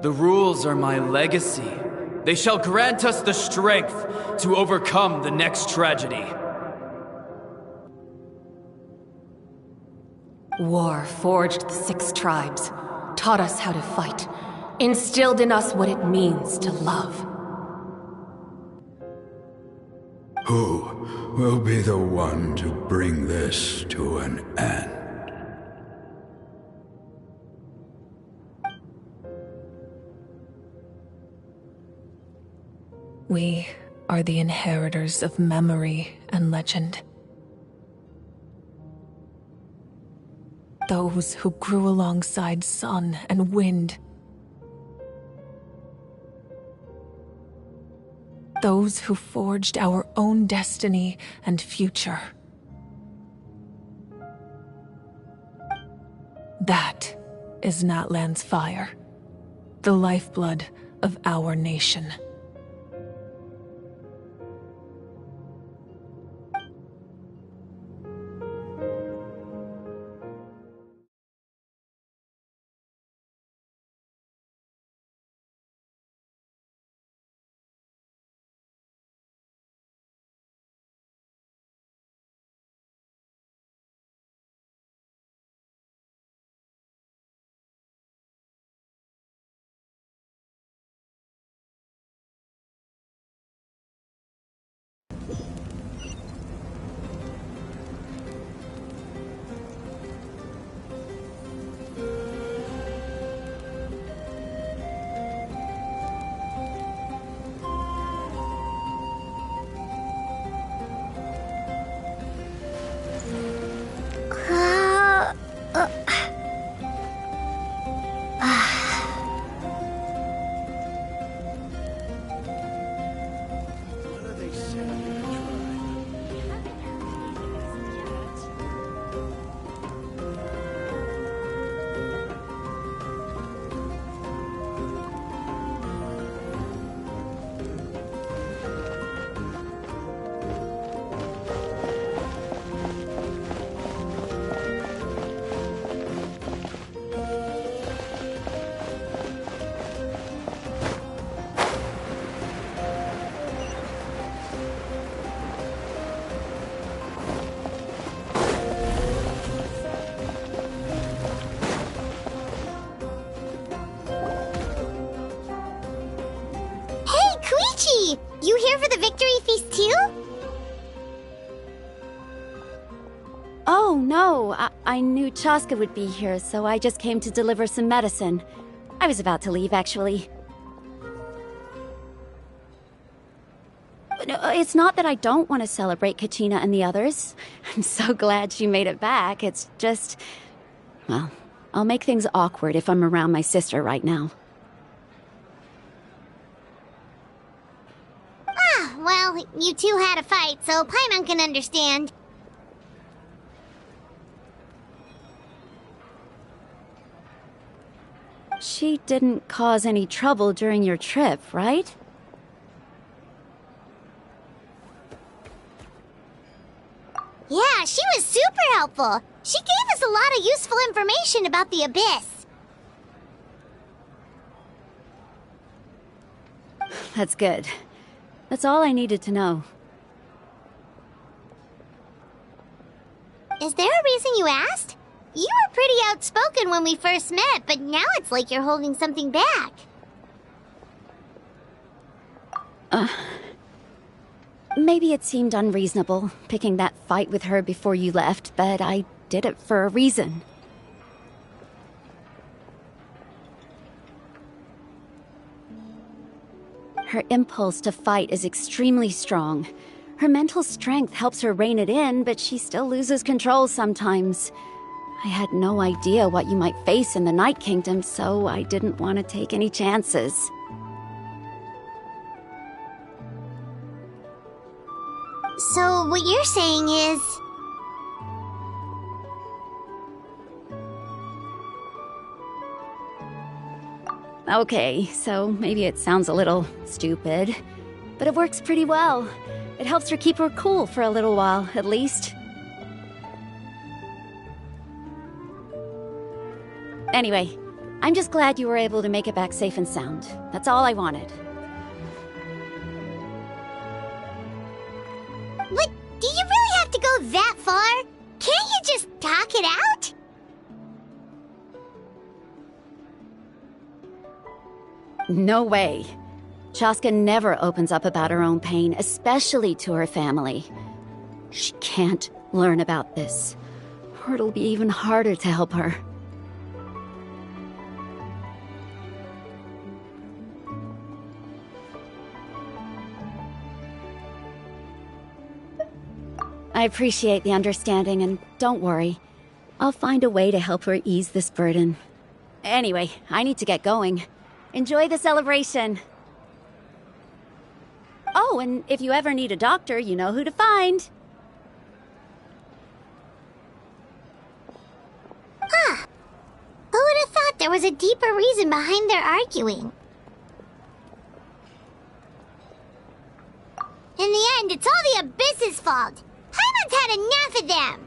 The rules are my legacy. They shall grant us the strength to overcome the next tragedy. War forged the 6 tribes, taught us how to fight, instilled in us what it means to love. Who will be the one to bring this to an end? We are the inheritors of memory and legend. Those who grew alongside sun and wind. Those who forged our own destiny and future. That is Natlan's fire, the lifeblood of our nation. You here for the victory feast too? Oh, no. I knew Chaska would be here, so I just came to deliver some medicine. I was about to leave, actually. No, it's not that I don't want to celebrate Kachina and the others. I'm so glad she made it back. It's just... well, I'll make things awkward if I'm around my sister right now. Well, you two had a fight, so Paimon can understand. She didn't cause any trouble during your trip, right? Yeah, she was super helpful. She gave us a lot of useful information about the Abyss. That's good. That's all I needed to know. Is there a reason you asked? You were pretty outspoken when we first met, but now it's like you're holding something back. Maybe it seemed unreasonable, picking that fight with her before you left, but I did it for a reason. Her impulse to fight is extremely strong. Her mental strength helps her rein it in, but she still loses control sometimes. I had no idea what you might face in the Night Kingdom, so I didn't want to take any chances. So what you're saying is... Okay, so maybe it sounds a little stupid, but it works pretty well. It helps her keep her cool for a little while, at least. Anyway, I'm just glad you were able to make it back safe and sound. That's all I wanted. talk it out? No way. Chaska never opens up about her own pain, especially to her family. She can't learn about this, or it'll be even harder to help her. I appreciate the understanding, and don't worry. I'll find a way to help her ease this burden. Anyway, I need to get going. Enjoy the celebration! Oh, and if you ever need a doctor, you know who to find. Huh. Who would have thought there was a deeper reason behind their arguing? In the end, it's all the Abyss's fault. Paimon's had enough of them.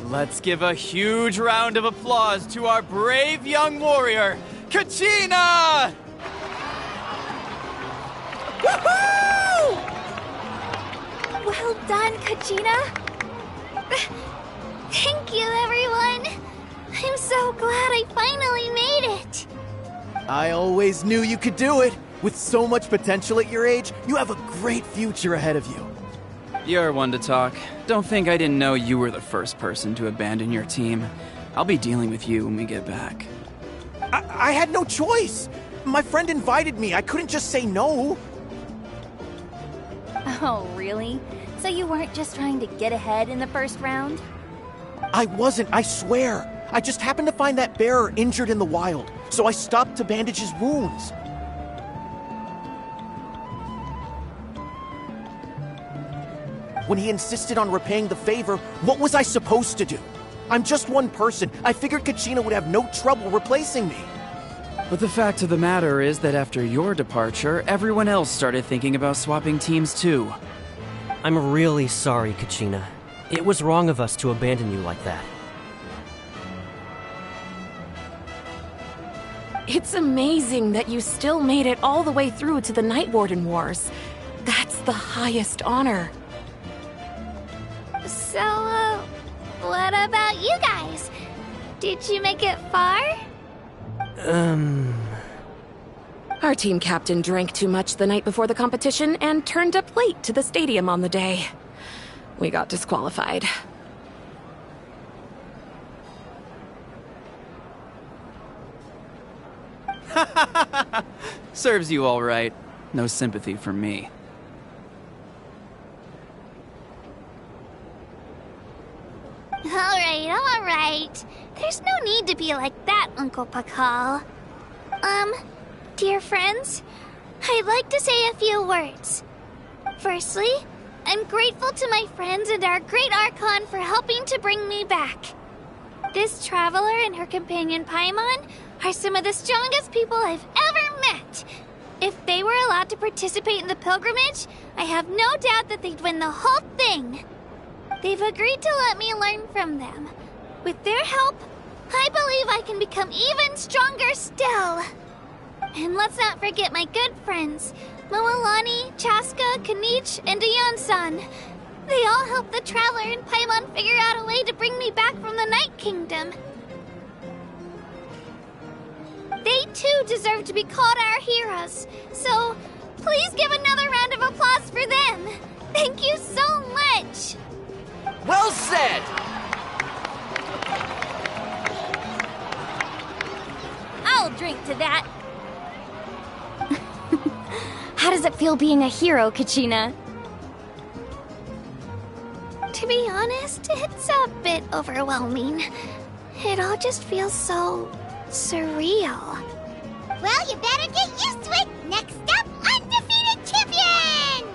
Let's give a huge round of applause to our brave young warrior, Kachina! Woohoo! Well done, Kachina! Thank you, everyone! I'm so glad I finally made it! I always knew you could do it! With so much potential at your age, you have a great future ahead of you. You're one to talk. Don't think I didn't know you were the first person to abandon your team. I'll be dealing with you when we get back. I had no choice! My friend invited me, I couldn't just say no! Oh, really? So you weren't just trying to get ahead in the first round? I wasn't, I swear! I just happened to find that bearer injured in the wild, so I stopped to bandage his wounds. When he insisted on repaying the favor, what was I supposed to do? I'm just one person. I figured Kachina would have no trouble replacing me. But the fact of the matter is that after your departure, everyone else started thinking about swapping teams too. I'm really sorry, Kachina. It was wrong of us to abandon you like that. It's amazing that you still made it all the way through to the Night Warden Wars. That's the highest honor. So, what about you guys? Did you make it far? Our team captain drank too much the night before the competition and turned up late to the stadium on the day. We got disqualified. Serves you all right. No sympathy from me. All right. There's no need to be like that, Uncle Pakal. Dear friends, I'd like to say a few words. Firstly, I'm grateful to my friends and our great Archon for helping to bring me back. This traveler and her companion Paimon are some of the strongest people I've ever met. If they were allowed to participate in the pilgrimage, I have no doubt that they'd win the whole thing. They've agreed to let me learn from them. With their help, I believe I can become even stronger still. And let's not forget my good friends, Moalani, Chaska, Kanich, and Ayan-san. They all helped the Traveler and Paimon figure out a way to bring me back from the Night Kingdom. They too deserve to be called our heroes, so please give another round of applause for them. Thank you so much! Well said! I'll drink to that. How does it feel being a hero, Kachina? be honest, it's a bit overwhelming. It all just feels so surreal. Well, you better get used to it. Next up, undefeated champion!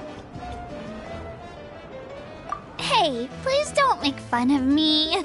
Hey, please don't make fun of me.